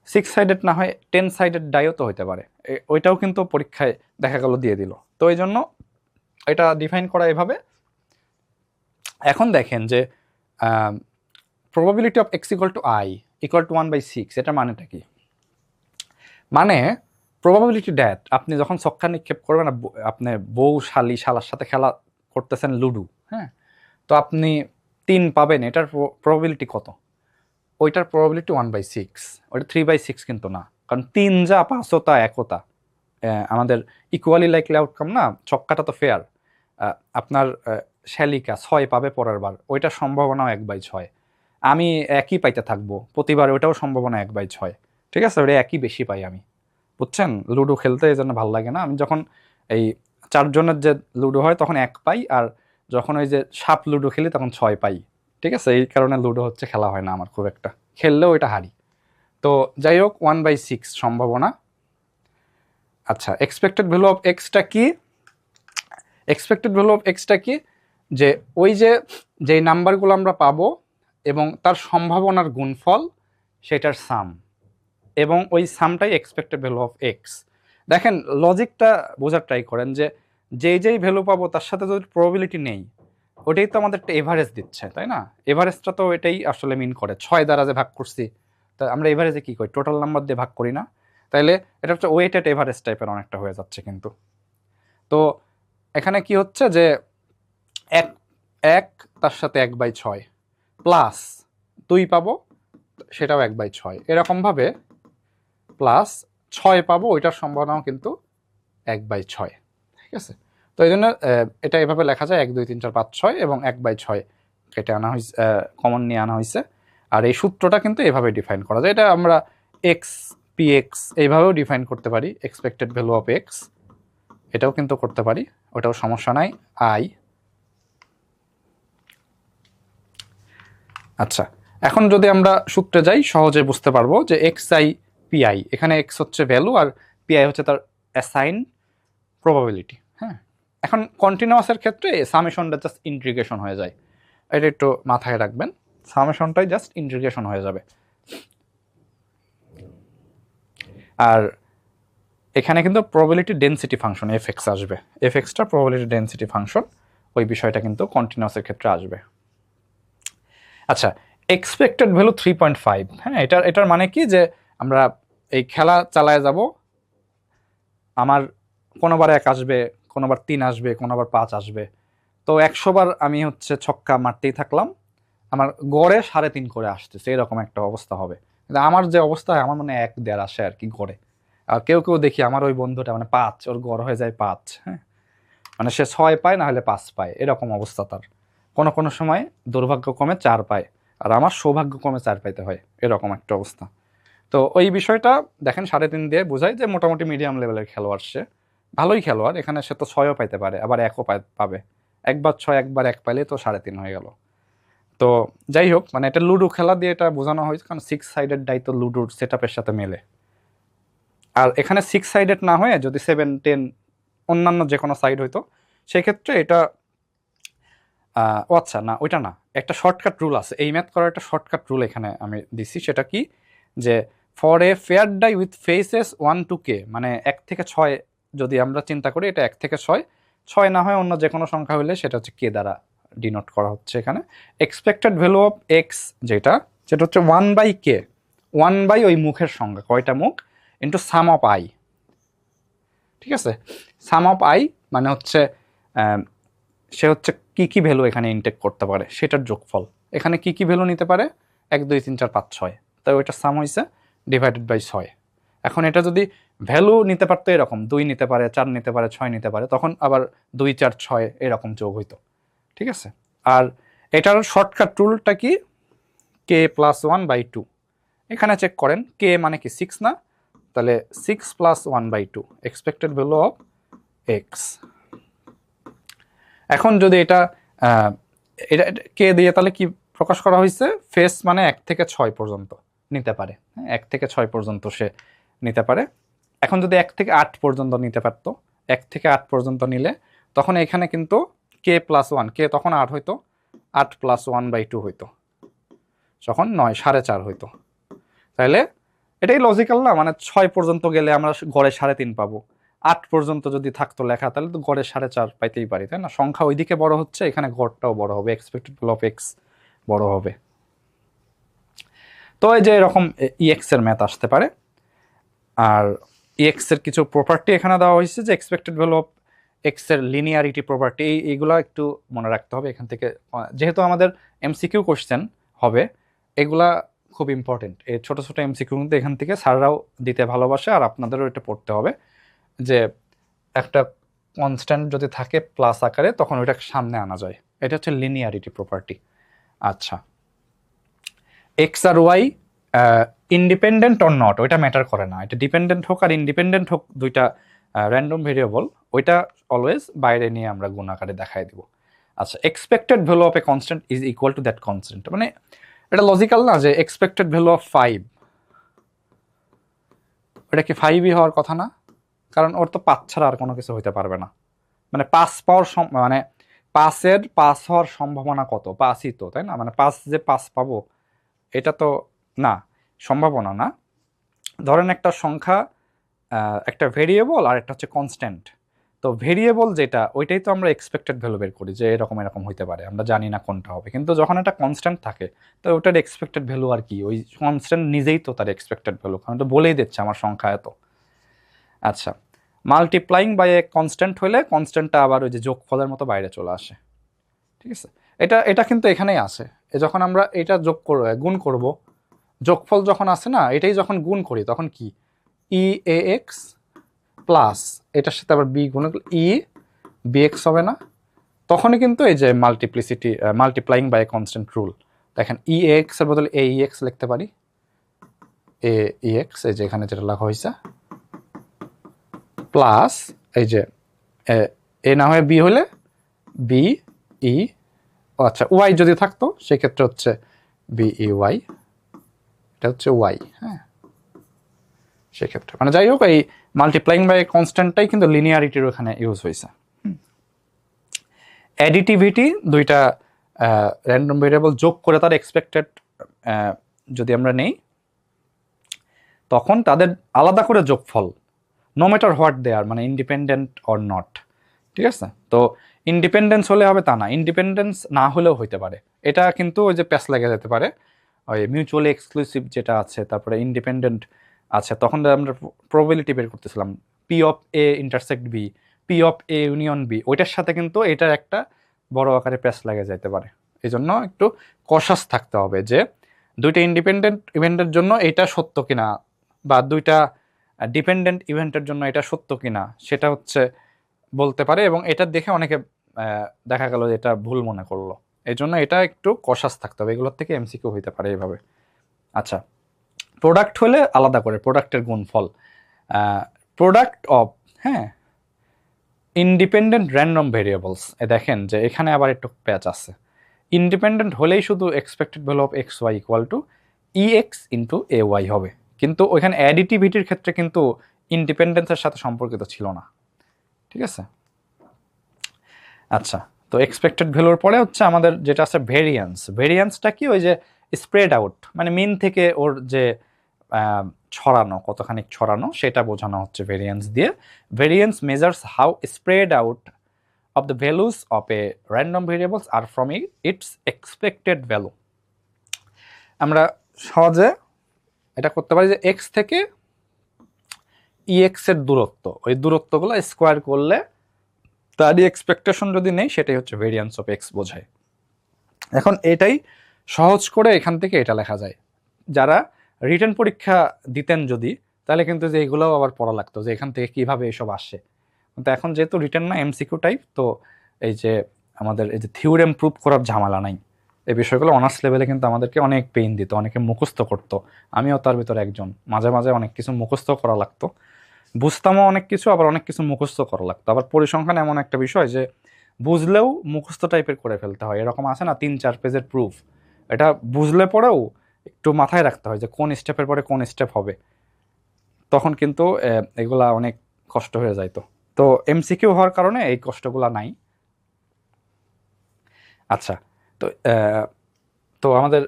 6 সাইডেড না হয় 10 সাইডেড ডাইও তো হতে পারে, ওইটাও কিন্তু পরীক্ষায় দেখা গেল দিয়ে দিল। তো এই জন্য এটা ডিফাইন করা এভাবে। এখন দেখেন যে probability of X equal two I equal to 1/6, এটা মানেটা কি? মানে প্রবাবিলিটি দ্যাট আপনি যখন ছক্কা নিক্ষেপ করবেন, আপনি বউ শালার সাথে খেলা করতেছেন লুডু, হ্যাঁ, তো আপনি 3 পাবেন, এটার প্রবাবিলিটি কত? ওইটার প্রবাবিলিটি 1/6, ওইটা 3/6 কিন্তু না, কারণ 3 যা 5ও তা 1ও তা, আমাদের ইকুয়ালি লাইকলি আউটকাম না, ছক্কাটা তো ফেয়ার। আপনার শ্যালিকা 6 পাবে পরের বার, ওইটার সম্ভাবনাও 1/6। আমি একই পাইতে থাকবো প্রতিবার, ওইটাও সম্ভাবনা 1/6, ঠিক আছে? ওটা একই বেশি পাই আমি, বুঝছেন? লুডো খেলতে এই জন্য ভালো লাগে না। আমি যখন এই 4 জনের যে লুডো হয় তখন 1 পাই, আর যখন ওই যে সাপ লুডো খেলি তখন 6 পাই, ঠিক আছে? এই কারণে লুডো হচ্ছে খেলা হয় না আমার খুব একটা, খেললেও এটা হারি। তো যাই হোক, 1/6 সম্ভাবনা। আচ্ছা, এক্সপেক্টেড ভ্যালু অফ এক্সটা কি? এক্সপেক্টেড ভ্যালু অফ এক্সটা কি, যে ওই যেই নাম্বারগুলো আমরা পাবো এবং তার সম্ভাবনার গুণফল সেটার সাম, এবং ওই সামটাই এক্সপেক্টেড ভ্যালু অফ এক্স। দেখেন লজিকটা বোঝার ট্রাই করেন, যে যেই ভ্যালু পাবো তার সাথে যদি প্রবাবিলিটি নেই, ওটাই তো আমাদের একটা এভারেজ দিচ্ছে, তাই না? এভারেজটা তো এটাই আসলে মিন করে। 6 দ্বারা যে ভাগ করছি, তা আমরা এভারেজে কী করি, টোটাল নাম্বার দিয়ে ভাগ করি না? তাইলে এটা হচ্ছে ওয়েটেড এভারেজ টাইপের অনেকটা হয়ে যাচ্ছে কিন্তু। তো এখানে কি হচ্ছে যে এক এক তার সাথে 1/6 প্লাস 2 পাবো, সেটাও 1/6, এরকমভাবে প্লাস 6 পাবো, ওইটার সম্ভাবনাও কিন্তু 1/6। ঠিক আছে? তো এই জন্য এটা এভাবে লেখা যায় 1 2 3 4 5 6 এবং 1/6 কেটে আনা হয়েছে, কমন নিয়ে আনা হয়েছে। আর এই সূত্রটা কিন্তু এভাবে ডিফাইন করা যায়। এটা আমরা এক্স পি এক্স এইভাবেও ডিফাইন করতে পারি, এক্সপেক্টেড ভ্যালু অফ এক্স, এটাও কিন্তু করতে পারি, ওটাও সমস্যা নাই। আই, আচ্ছা এখন যদি আমরা সূত্রে যাই সহজে বুঝতে পারবো যে এক্স আই পি আই, এখানে এক্স হচ্ছে ভ্যালু আর পি আই হচ্ছে তার অ্যাসাইন প্রবাবিলিটি। হ্যাঁ, এখন কন্টিনিউয়াসের ক্ষেত্রে সামেশনটা জাস্ট ইন্টিগ্রেশন হয়ে যায়, এটা একটু মাথায় রাখবেন, সামেশনটাই জাস্ট ইন্টিগ্রেশন হয়ে যাবে। আর এখানে কিন্তু probability density function F X আসবে, এফ এক্সটা প্রবাবিলিটি ডেনসিটি ফাংশন, ওই বিষয়টা কিন্তু কন্টিনিউয়াসের ক্ষেত্রে আসবে। আচ্ছা, এক্সপেক্টেড ভ্যালু 3.5, হ্যাঁ, এটার মানে কি, যে আমরা এই খেলা চালায় যাব, আমার কোনোবার 1 আসবে, কোনোবার 3 আসবে, কোনোবার 5 আসবে, তো 100 বার আমি হচ্ছে ছক্কা মারতেই থাকলাম, আমার গড়ে 3.5 করে আসতেছে, এরকম একটা অবস্থা হবে। কিন্তু আমার যে অবস্থা হয়, আমার মানে 1 1.5 আসে আর কি গড়ে। আর কেউ দেখি আমার ওই বন্ধুটা মানে 5, ওর গড় হয়ে যায় 5, হ্যাঁ, মানে সে 6 পায় না হলে 5 পায়, এরকম অবস্থা তার। কোনো সময় দুর্ভাগ্য কমে 4 পায়, আর আমার সৌভাগ্য কমে 4 পাইতে হয়, এরকম একটা অবস্থা। তো ওই বিষয়টা দেখেন 3.5 দিয়ে বোঝায় যে মোটামুটি মিডিয়াম লেভেলের খেলোয়াড়, সে ভালোই খেলোয়াড়, এখানে সে তো 6ও পাইতে পারে, আবার 1ও পাবে, একবার 6 একবার 1 পাইলে তো 3.5 হয়ে গেল। তো যাই হোক, মানে এটা লুডো খেলা দিয়ে এটা বোঝানো হয়েছে, কারণ 6 সাইডেড ডাই তো লুডোর সেট আপের সাথে মেলে। আর এখানে 6 সাইডেড না হয়ে যদি 7 10 অন্যান্য যে কোনো সাইড হইতো, সেক্ষেত্রে এটা ও আচ্ছা না, ওইটা না, একটা শর্টকাট রুল আছে, এই ম্যাথ করার একটা শর্টকাট রুল এখানে আমি দিছি। সেটা কি, যে for a fair die with faces 1 to k, মানে 1 থেকে 6 যদি আমরা চিন্তা করি, এটা 1 থেকে 6, 6 না হয় অন্য যে কোনো সংখ্যা হলে সেটা হচ্ছে কে দ্বারা ডিনোট করা হচ্ছে এখানে। এক্সপেক্টেড ভ্যালু অফ এক্স যেটা হচ্ছে 1/k, 1 ওই মুখের সংখ্যা, কয়টা মুখ, ইন্টু সাম অফ আই। ঠিক আছে, সাম অফ আই মানে হচ্ছে সে হচ্ছে কি ভ্যালু এখানে ইনটেক করতে পারে সেটার যোগফল। এখানে কি ভ্যালু নিতে পারে, 1 2 3 4 5 6, তাই ওইটার সাম হয়েছে ডিভাইডেড বাই 6। এখন এটা যদি ভ্যালু নিতে পারতো এরকম 2 নিতে পারে, 4 নিতে পারে, 6 নিতে পারে, তখন আবার 2 4 6 এরকম যোগ হইতো। ঠিক আছে, আর এটার শর্টকাট রুলটা কি, k + 1/2, এখানে চেক করেন k মানে কি 6 না, তাহলে 6 + 1/2 এক্সপেক্টেড ভ্যালু অফ এক্স। এখন যদি এটা কে দিয়ে তাহলে কি প্রকাশ করা হয়েছে, ফেস মানে 1 থেকে 6 পর্যন্ত নিতে পারে, 1 থেকে 6 পর্যন্ত সে নিতে পারে। এখন যদি 1 থেকে 8 পর্যন্ত নিতে পারতো, 1 থেকে 8 পর্যন্ত নিলে তখন এখানে কিন্তু k + 1, কে তখন 8 হইতো, 8 + 1/2 হইতো, তখন 9 4.5 হইতো। তাহলে এটাই লজিক্যাল না, মানে 6 পর্যন্ত গেলে আমরা গড়ে 3.5 পাবো, 8 পর্যন্ত যদি থাকতো লেখা তাহলে তো গড়ে 4.5 পাইতেই পারি, তাই না? সংখ্যা ওইদিকে বড় হচ্ছে, এখানে গড়টাও বড় হবে, এক্সপেক্টেড ভ্যালু অফ এক্স বড় হবে। তো এই যে এরকম ইএক্স এর ম্যাথ আসতে পারে। আর ইএক্স এর কিছু প্রপার্টি এখানে দেওয়া হয়েছে, যে এক্সপেক্টেড ভ্যালু অফ এক্স এর লিনিয়ারিটি প্রপার্টি, এইগুলো একটু মনে রাখতে হবে এখান থেকে, যেহেতু আমাদের এমসিকিউ কোশ্চেন হবে, এগুলা খুব ইম্পর্টেন্ট। এই ছোটো ছোটো এমসিকিউ কিন্তু এখান থেকে স্যাররাও দিতে ভালোবাসে, আর আপনাদেরও এটা পড়তে হবে, যে একটা কনস্ট্যান্ট যদি থাকে প্লাস আকারে, তখন ওইটাকে সামনে আনা যায়, এটা হচ্ছে লিনিয়ারিটি প্রপার্টি। আচ্ছা, এক্স আর ওয়াই ইন্ডিপেন্ডেন্ট অর নট ওইটা ম্যাটার করে না, এটা ডিপেন্ডেন্ট হোক আর ইন্ডিপেন্ডেন্ট হোক, দুইটা র্যান্ডম ভেরিয়েবল, ওইটা অলওয়েজ বাইরে নিয়ে আমরা গুণ আকারে দেখাই দিব। আচ্ছা, expected value of a constant is equal to that constant, মানে এটা লজিক্যাল না, যে এক্সপেক্টেড ভ্যালু অফ 5, এটা কি 5ই হওয়ার কথা না, কারণ ওর তো 5 ছাড়া আর কোনো কিছু হইতে পারবে না, মানে পাস পাওয়ার মানে পাস হওয়ার সম্ভাবনা কত, পাসই তো, তাই না? মানে পাস পাবো এটা তো না, সম্ভাবনা না। ধরেন একটা সংখ্যা, একটা ভেরিয়েবল আর একটা হচ্ছে কনস্ট্যান্ট। তো ভেরিয়েবল যেটা, ওইটাই তো আমরা এক্সপেক্টেড ভ্যালু বের করি যে এরকম এরকম হইতে পারে, আমরা জানি না কোনটা হবে। কিন্তু যখন একটা কনস্ট্যান্ট থাকে, তো ওটার এক্সপেক্টেড ভ্যালু আর কি, ওই কনস্ট্যান্ট নিজেই তো তার এক্সপেক্টেড ভ্যালু, কারণ তো বলেই দিচ্ছে আমার সংখ্যা এত। আচ্ছা, মাল্টিপ্লাইং বাই এ কনস্ট্যান্ট হলে কনস্ট্যান্টটা আবার ওই যে যোগফলের মতো বাইরে চলে আসে, ঠিক আছে? এটা এটা কিন্তু এখানেই আসে। যখন আমরা এটা গুণ করব, যোগফল যখন আসে না, এটাই যখন গুণ করি তখন কি, ই এ এক্স প্লাস এটার সাথে আবার বি গুণ ই বি এক্স হবে না? তখনই কিন্তু এই যে মাল্টিপ্লাইং বাই কনস্ট্যান্ট রুল। দেখেন ই এক্স এর বদলে এ ই এক্স লিখতে পারি, এ ই এক্স এই যে এখানে যেটা লেখা হয়েছে, প্লাস এই যে এ না হয়ে বি হলে বি ই, আচ্ছা ওয়াই যদি থাকতো সেক্ষেত্রে হচ্ছে বি ই ওয়াই, এটা হচ্ছে ওয়াই, হ্যাঁ সেক্ষেত্রে। মানে যাই হোক, এই মাল্টিপ্লাইং বাই কনস্ট্যান্টটাই কিন্তু লিনিয়ারিটির ওখানে ইউজ হয়েছে। অ্যাডিটিভিটি, দুইটা র্যান্ডম ভেরিয়েবল যোগ করে তার এক্সপেক্টেড যদি আমরা নেই, তখন তাদের আলাদা করে যোগফল, নো ম্যাটার হোয়াট দে আর, মানে ইন্ডিপেন্ডেন্ট অর নট, ঠিক আছে? তো ইন্ডিপেন্ডেন্স হলে হবে তা না, ইন্ডিপেন্ডেন্স না হলেও হইতে পারে। এটা কিন্তু ওই যে প্যাচ লেগে যেতে পারে, ওই মিউচুয়ালি এক্সক্লুসিভ যেটা আছে, তারপরে ইন্ডিপেন্ডেন্ট আছে। তখন আমরা প্রবাবিলিটি বের করতেছিলাম, P of A intersect B, P of A union B, ওইটার সাথে কিন্তু এটার একটা বড় আকারে প্যাচ লেগে যেতে পারে। এই জন্য একটু কশাস থাকতে হবে যে দুইটা ইন্ডিপেন্ডেন্ট ইভেন্টের জন্য এটা সত্য কিনা, বা দুইটা ডিপেন্ডেন্ট ইভেন্টের জন্য এটা সত্য কিনা সেটা হচ্ছে বলতে পারে, এবং এটা দেখে অনেকে দেখা গেল যে এটা ভুল মনে করলো। এই জন্য এটা একটু কশাস থাকতে হবে, এগুলোর থেকে এমসিকিউ হইতে পারে এইভাবে। আচ্ছা, প্রোডাক্ট হলে আলাদা করে প্রোডাক্টের গুণফল, প্রোডাক্ট অফ, হ্যাঁ, ইন্ডিপেন্ডেন্ট র্যান্ডম ভেরিয়েবলস, দেখেন যে এখানে আবার একটু প্যাচ আছে। ইন্ডিপেন্ডেন্ট হলেই শুধু expected value of X Y equal to E X into E Y হবে, কিন্তু ওইখানে অ্যাডিটিভিটির ক্ষেত্রে কিন্তু ইন্ডিপেন্ডেন্সের সাথে সম্পর্কিত ছিল না, ঠিক আছে? আচ্ছা, তো এক্সপেক্টেড ভ্যালুর পরে হচ্ছে আমাদের যেটা আছে ভেরিয়েন্স। ভেরিয়েন্সটা কি, ওই যে স্প্রেড আউট, মানে মিন থেকে ওর যে ছড়ানো, কতখানি ছড়ানো, সেটা বোঝানো হচ্ছে ভেরিয়েন্স দিয়ে। Variance measures how spread out of the values of a random variables are from its expected value. আমরা সহজে এটা করতে পারি যে x থেকে ex এর দূরত্ব, ওই দূরত্বগুলো স্কোয়ার করলে তারই এক্সপেকটেশন যদি নেই, সেটাই হচ্ছে ভেরিয়েন্স অফ x বোঝায়। এখন এটাই সহজ করে এখান থেকে এটা লেখা যায়। যারা রিটেন পরীক্ষা দিতেন যদি, তাহলে কিন্তু যে এগুলোও আবার পড়া লাগতো যে এখান থেকে কিভাবে এসব আসে। কিন্তু এখন যেহেতু রিটেন না, এমসিকিউ টাইপ, তো এই যে আমাদের এই যে থিওরেম প্রুভ করার ঝামেলা নাই। এই বিষয়গুলো অনার্স লেভেলে কিন্তু আমাদেরকে অনেক পেইন দিত, অনেকে মুখস্থ করতো, আমিও তার ভিতরে একজন। মাঝে মাঝে অনেক কিছু মুখস্থ করা লাগতো, বুঝতামও অনেক কিছু, আবার অনেক কিছু মুখস্থ করা লাগতো। আবার পরিসংখ্যান এমন একটা বিষয় যে বুঝলেও মুখস্থ টাইপের করে ফেলতে হয়, এরকম আছে না 3-4 পেজের প্রুফ, এটা বুঝলে পরেও একটু মাথায় রাখতে হয় যে কোন স্টেপের পরে কোন স্টেপ হবে, তখন কিন্তু এগুলা অনেক কষ্ট হয়ে যাইতো। তো এমসিকিউ হওয়ার কারণে এই কষ্টগুলা নাই। আচ্ছা, তো তো আমাদের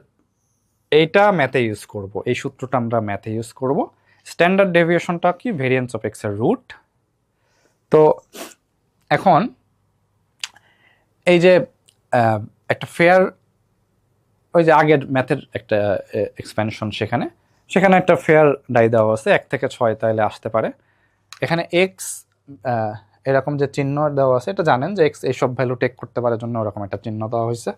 এইটা ম্যাথে ইউজ করব, এই সূত্রটা আমরা ম্যাথে ইউজ করব। স্ট্যান্ডার্ড ডেভিয়েশনটা কি, ভেরিয়েন্স অফ এক্স এর রুট। তো এখন এই যে একটা ফেয়ার, ওই যে আগের ম্যাথের একটা এক্সপ্যানশন, সেখানে একটা ফেয়ার ডাই দেওয়া আছে 1 থেকে 6, তাইলে আসতে পারে। এখানে এক্স এরকম যে চিহ্ন দেওয়া আছে, এটা জানেন যে এক্স এইসব ভ্যালু টেক করতে পারে জন্য ওরকম একটা চিহ্ন দেওয়া হয়েছে।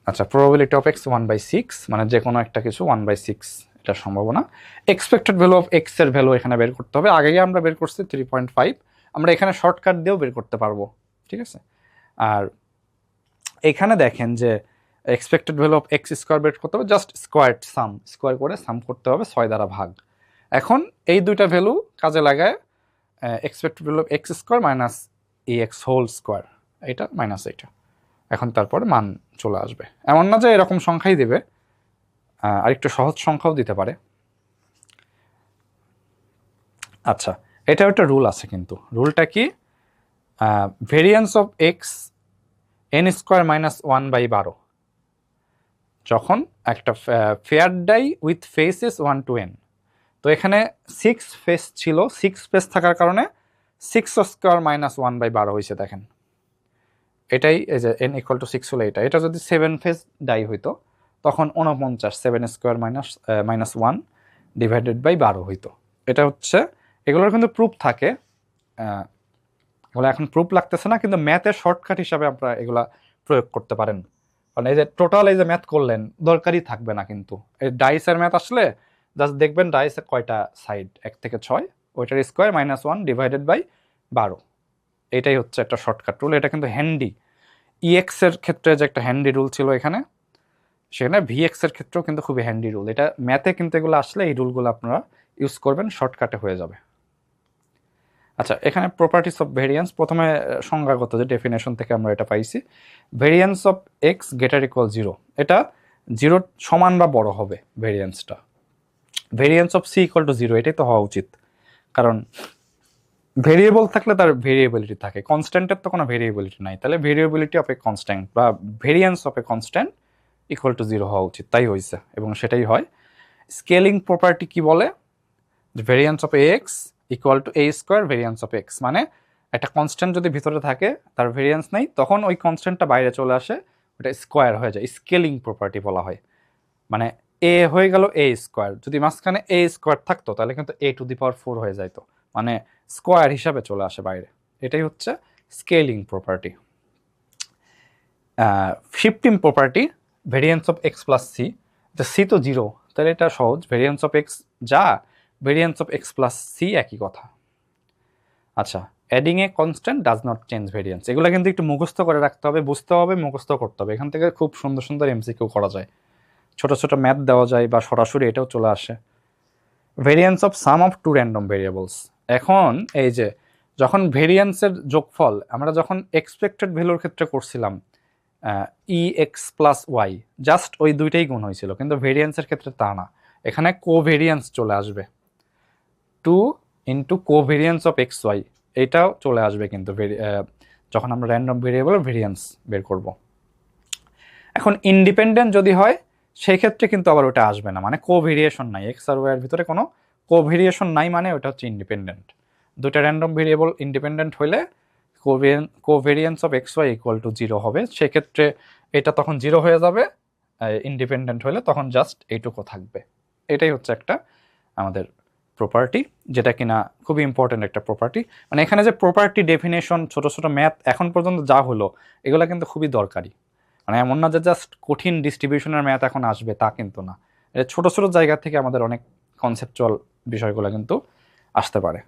আচ্ছা, প্রবাবিলিটি অফ এক্স 1/6, মানে যে কোনো একটা কিছু 1/6 এটা সম্ভাবনা। এক্সপেক্টেড ভ্যালু অফ এক্স এর ভ্যালু এখানে বের করতে হবে, আগেই আমরা বের করছি 3.5, আমরা এখানে শর্টকাট দিয়েও বের করতে পারবো, ঠিক আছে? আর এখানে দেখেন যে expected value of X square বের করতে হবে, জাস্ট স্কোয়ার করে সাম করতে হবে 6 দ্বারা ভাগ। এখন এই দুইটা ভ্যালু কাজে লাগায় expected value of X square minus E X whole square, এটা মাইনাস এটা, এখন তারপরে মান চলে আসবে। এমন না যে এরকম সংখ্যাই দেবে, আরেকটু সহজ সংখ্যাও দিতে পারে। আচ্ছা, এটা একটা রুল আছে, কিন্তু রুলটা কি, variance of X N square minus 1/12 যখন একটা fair die with faces 1 to n। তো এখানে 6 ফেস ছিল, 6 ফেস থাকার কারণে 6² মাইনাস 1/12 হয়েছে। দেখেন এটাই, এই যে n ইকুয়াল টু 6 হলো এটা যদি 7 ফেস ডাই হইতো তখন 49 7² মাইনাস 1 ডিভাইডেড বাই 12 হইতো। এটা হচ্ছে, এগুলোর কিন্তু প্রুফ থাকে, এগুলো এখন প্রুফ লাগতেছে না, কিন্তু ম্যাথের শর্টকাট হিসাবে আপনারা এগুলা প্রয়োগ করতে পারেন। কারণ এই যে টোটাল এই যে ম্যাথ করলেন দরকারই থাকবে না, কিন্তু এই ডাইসের ম্যাথ আসলে জাস্ট দেখবেন ডাইসের কয়টা সাইড, 1 থেকে 6, ওইটার স্কোয়ার মাইনাস 1 ডিভাইডেড বাই 12। এটাই হচ্ছে একটা শর্টকাট রুল। এটা কিন্তু হ্যান্ডি, ইএক্স এর ক্ষেত্রে যে একটা হ্যান্ডি রুল ছিল এখানে, সেখানে ভিএক্স এর ক্ষেত্রেও কিন্তু খুবই হ্যান্ডি রুল। এটা ম্যাথে কিন্তু এগুলো আসলে এই রুলগুলো আপনারা ইউজ করবেন, শর্টকাটে হয়ে যাবে। আচ্ছা, এখানে প্রপার্টিস অফ ভেরিয়েন্স, প্রথমে সংজ্ঞাগত যে ডেফিনেশন থেকে আমরা এটা পাইছি, variance of X greater equal 0, এটা 0 সমান বা বড় হবে ভেরিয়েন্সটা। Variance of C equal to 0, এটাই তো হওয়া উচিত, কারণ ভেরিয়েবল থাকলে তার ভেরিয়েবিলিটি থাকে, কনস্ট্যান্টের তো কোনো ভেরিয়েবিলিটি নাই, তাহলে ভেরিয়েবিলিটি অফ এ কনস্ট্যান্ট বা variance of a constant equal to 0 হওয়া উচিত, তাই হয়েছে এবং সেটাই হয়। স্কেলিং প্রপার্টি কি বলে, variance of X equal two A square variance of x, মানে একটা কনস্ট্যান্ট যদি ভিতরে থাকে তার ভেরিয়েন্স নেই, তখন ওই কনস্ট্যান্টটা বাইরে চলে আসে, ওটা স্কোয়ার হয়ে যায়, স্কেলিং প্রপার্টি বলা হয়। মানে এ হয়ে গেল এ স্কোয়ার, যদি মাঝখানে এ স্কোয়ার থাকতো তাহলে কিন্তু a⁴ হয়ে যাইতো, মানে স্কোয়ার হিসাবে চলে আসে বাইরে। এটাই হচ্ছে scaling property. Shifting property, variance of X plus C, C তো 0, তাহলে এটা সহজ, ভেরিয়েন্স অফ এক্স যা variance of X plus C একই কথা। আচ্ছা, adding a constant does not change variance, এগুলো কিন্তু একটু মুখস্থ করে রাখতে হবে, বুঝতে হবে, মুখস্থ করতে হবে। এখান থেকে খুব সুন্দর সুন্দর এমসিকিউ করা যায়, ছোট ছোট ম্যাথ দেওয়া যায় বা সরাসরি এটাও চলে আসে। Variance of sum of two random variables, এখন এই যে যখন ভেরিয়েন্সের যোগফল আমরা যখন এক্সপেক্টেড ভ্যালুর ক্ষেত্রে করছিলাম, ই এক্স প্লাস ওয়াই, জাস্ট ওই দুইটাই গুণ হয়েছিল, কিন্তু ভেরিয়েন্সের ক্ষেত্রে তা না, এখানে কোভেরিয়েন্স চলে আসবে, 2 into covariance of X Y, এইটাও চলে আসবে কিন্তু যখন আমরা র্যান্ডম ভেরিয়েবল ভেরিয়েন্স বের করব। এখন ইন্ডিপেন্ডেন্ট যদি হয় সেই ক্ষেত্রে কিন্তু আবার ওটা আসবে না, মানে কোভেরিয়েশন নাই, এক্স আর ওয়াই এর ভিতরে কোনো কোভেরিয়েশন নাই, মানে ওটা হচ্ছে ইন্ডিপেন্ডেন্ট। দুটা র্যান্ডম ভেরিয়েবল ইন্ডিপেন্ডেন্ট হইলে covariance of X Y equal to 0 হবে, সেক্ষেত্রে এটা তখন 0 হয়ে যাবে, ইন্ডিপেন্ডেন্ট হলে তখন জাস্ট এইটুকু থাকবে। এটাই হচ্ছে একটা আমাদের প্রপার্টি, যেটা কিনা খুবই ইম্পর্টেন্ট একটা প্রপার্টি। মানে এখানে যে প্রপার্টি ডেফিনেশন, ছোট ছোট ম্যাথ এখন পর্যন্ত যা হলো, এগুলো কিন্তু খুবই দরকারি। মানে এমন না যে জাস্ট কঠিন ডিস্ট্রিবিউশনের ম্যাথ এখন আসবে, তা কিন্তু না, এটা ছোট ছোট জায়গা থেকে আমাদের অনেক কনসেপচুয়াল বিষয়গুলো কিন্তু আসতে পারে।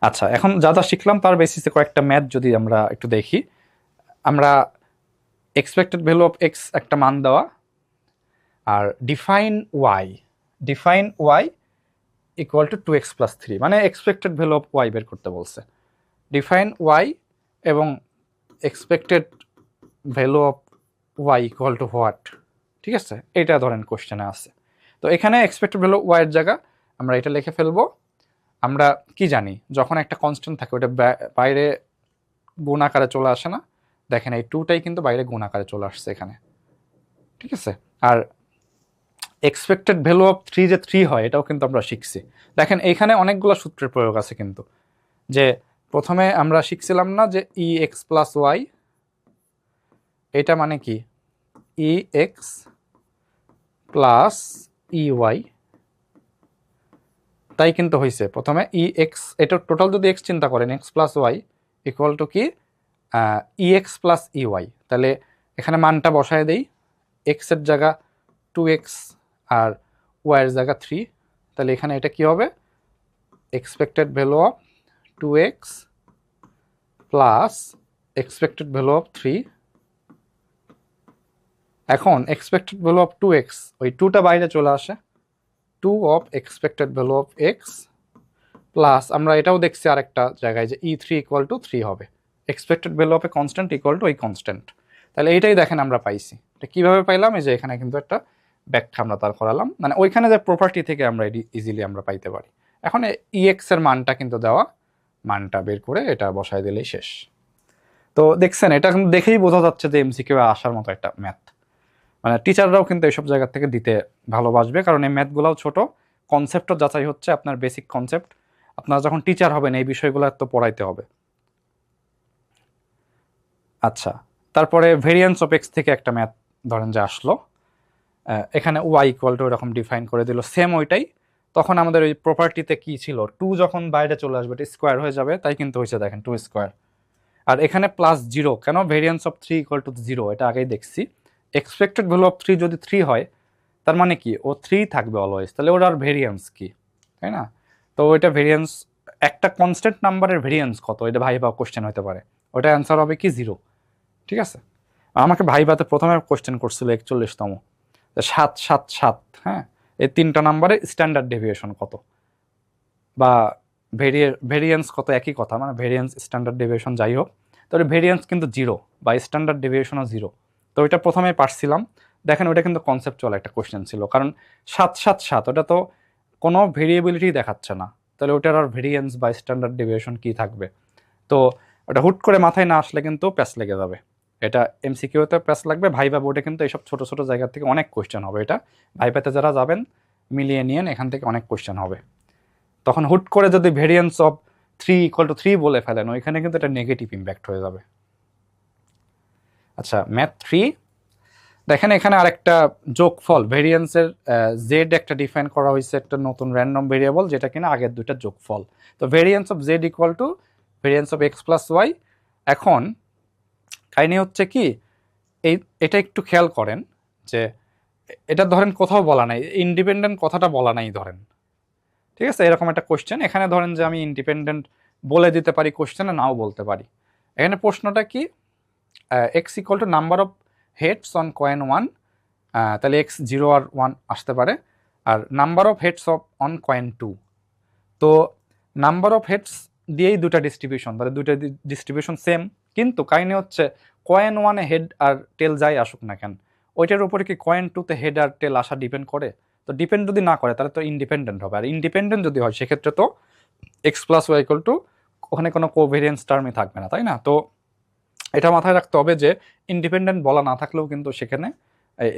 আচ্ছা, এখন যা যা শিখলাম তার বেসিসে কয়েকটা ম্যাথ যদি আমরা একটু দেখি, আমরা এক্সপেক্টেড ভ্যালু অফ এক্স একটা মান দেওয়া, আর define Y equal to 2x plus 3, মানে এক্সপেক্টেড ভ্যালু অফ ওয়াই বের করতে বলছে। ডিফাইন ওয়াই এবং expected value of Y equal to what, ঠিক আছে, এটা ধরেন কোশ্চেনে আছে। তো এখানে এক্সপেক্টেড ভ্যালু ওয়াই এর জায়গা আমরা এটা লিখে ফেলবো। আমরা কি জানি, যখন একটা কনস্ট্যান্ট থাকে ওটা বাইরে গুণ আকারে চলে আসে না, দেখেন এই 2টাই কিন্তু বাইরে গুণ আকারে চলে আসছে এখানে, ঠিক আছে। আর এক্সপেক্টেড ভ্যালু অফ 3 যে 3 হয়, এটাও কিন্তু আমরা শিখছি। দেখেন এইখানে অনেকগুলো সূত্রের প্রয়োগ আছে কিন্তু, যে প্রথমে আমরা শিখছিলাম না যে ই এক্স প্লাস ওয়াই, এটা মানে কি E X plus E Y, তাই কিন্তু হয়েছে প্রথমে ই এক্স, এটা টোটাল যদি এক্স চিন্তা করেন, X plus Y equal to কি E X plus E Y, তাহলে এখানে মানটা বসায় দেই, এক্সের জায়গা 2x আর ওয়াইয়ের জায়গা 3, তাহলে এখানে এটা কি হবে, expected value of 2x plus expected value of 3। এখন এক্সপেক্টেড ভ্যালু অফ 2x, ওই 2টা বাইরে চলে আসে, 2 of expected value of x plus আমরা এটাও দেখছি আরেকটা জায়গায় যে E3 ইকুয়াল টু 3 হবে, expected value of a constant equal to ওই কনস্ট্যান্ট। তাহলে এইটাই দেখেন আমরা পাইছি, এটা কীভাবে পাইলাম, এই যে এখানে কিন্তু একটা ব্যাখ্যা আমরা তার করালাম, মানে ওইখানে যে প্রপার্টি থেকে আমরা ইজিলি আমরা পাইতে পারি। এখন EX এর মানটা কিন্তু দেওয়া, মানটা বের করে এটা বসায় দিলেই শেষ। তো দেখছেন এটা কিন্তু দেখেই বোঝা যাচ্ছে যে MCQ আসার মতো একটা ম্যাথ। মানে টিচাররাও কিন্তু এইসব জায়গা থেকে দিতে ভালোবাসবে, কারণ এই ম্যাথগুলোও ছোট, কনসেপ্টও যাচাই হচ্ছে, আপনার বেসিক কনসেপ্ট আপনারা যখন টিচার হবেন এই বিষয়গুলো তো পড়াইতে হবে। আচ্ছা, তারপরে ভেরিয়েন্স অফ এক্স থেকে একটা ম্যাথ ধরেন যে আসলো, এখানে ওয়াই ইকুয়াল টু এরকম ডিফাইন করে দিল, সেম ওইটাই। তখন আমাদের ওই প্রপার্টিতে কি ছিল, 2 যখন বাইরে চলে আসবে এটা স্কোয়ার হয়ে যাবে, তাই কিন্তু হয়েছে দেখেন 2 স্কোয়ার। আর এখানে +0 কেন, ভেরিয়েন্স অফ 3 ইকুয়াল টু 0, এটা আগেই দেখছি। এক্সপেক্টেড ভ্যালু অফ 3 যদি 3 হয় তার মানে কি ও 3 থাকবে অলওয়েজ, তাহলে ওর আর ভেরিয়েন্স কি, তাই না? তো ওইটা ভেরিয়েন্স, একটা কনস্ট্যান্ট নাম্বারের ভেরিয়েন্স কত, এটা ভাইবা কোশ্চেন হতে পারে, ওটা অ্যান্সার হবে কি 0। ঠিক আছে, আমাকে ভাইবাতে প্রথমে কোশ্চেন করছিল 41তম, 7 7 7, হ্যাঁ, এই 3টা নাম্বারে স্ট্যান্ডার্ড ডেভিয়েশন কত বা ভেরিয়েন্স কত, একই কথা, মানে ভেরিয়েন্স স্ট্যান্ডার্ড ডেভিয়েশন যাই হোক, তবে ভেরিয়েন্স কিন্তু 0 বা স্ট্যান্ডার্ড ডেভিয়েশনও 0। তো ওইটা প্রথমেই পারছিলাম, দেখেন ওইটা কিন্তু কনসেপচুয়াল একটা কোশ্চেন ছিল, কারণ 7 7 7 ওটা তো কোনো ভেরিয়েবিলিটি দেখাচ্ছে না, তাহলে ওটার আর ভেরিয়েন্স বা স্ট্যান্ডার্ড ডেভিয়েশন কি থাকবে? তো ওটা হুট করে মাথায় না আসলে কিন্তু প্যাচ লেগে যাবে। এটা MCQতে প্যাচ লাগবে, ভাইবা বোর্ডে কিন্তু এইসব ছোট ছোট জায়গা থেকে অনেক কোশ্চেন হবে, এটা ভাইবাতে যারা যাবেন মিলিয়ে নিয়েন, এখান থেকে অনেক কোশ্চেন হবে। তখন হুট করে যদি ভেরিয়েন্স অফ 3 ইকুয়াল টু 3 বলে ফেলেন, ওইখানে কিন্তু এটা নেগেটিভ ইম্প্যাক্ট হয়ে যাবে। আচ্ছা, ম্যাথ 3 দেখেন, এখানে আরেকটা যোগফল ভেরিয়েন্সের জেড একটা ডিফাইন করা হয়েছে, একটা নতুন র্যান্ডম ভেরিয়েবল, যেটা কিনা আগের দুইটা যোগফল। তো variance of Z equal to variance of X plus Y. এখন কাহিনী হচ্ছে কি, এটা একটু খেয়াল করেন যে এটা ধরেন কোথাও বলা নাই, ইন্ডিপেন্ডেন্ট কথাটা বলা নাই ধরেন, ঠিক আছে, এরকম একটা কোশ্চেন, এখানে ধরেন যে আমি ইন্ডিপেন্ডেন্ট বলে দিতে পারি কোশ্চেনে, নাও বলতে পারি। এখানে প্রশ্নটা কি, X equal to number of heads on coin 1, তাহলে এক্স 0 আর 1 আসতে পারে, আর number of heads of on coin 2। তো নাম্বার অফ হেডস দিয়েই দুটা ডিস্ট্রিবিউশন, তাহলে দুইটা ডিস্ট্রিবিউশন সেম, কিন্তু কাহিনী হচ্ছে কয়েন 1-এ হেড আর টেল যাই আসুক না কেন, ওইটার উপরে কি কয়েন 2-তে হেড আর টেল আসা ডিপেন্ড করে? তো ডিপেন্ড যদি না করে তাহলে তো ইন্ডিপেন্ডেন্ট হবে, আর ইন্ডিপেন্ডেন্ট যদি হয় সেক্ষেত্রে তো X plus Y equal to, ওখানে কোনো কোভেরিয়েন্স টার্মই থাকবে না, তাই না? তো এটা মাথায় রাখতে হবে যে ইন্ডিপেন্ডেন্ট বলা না থাকলেও কিন্তু সেখানে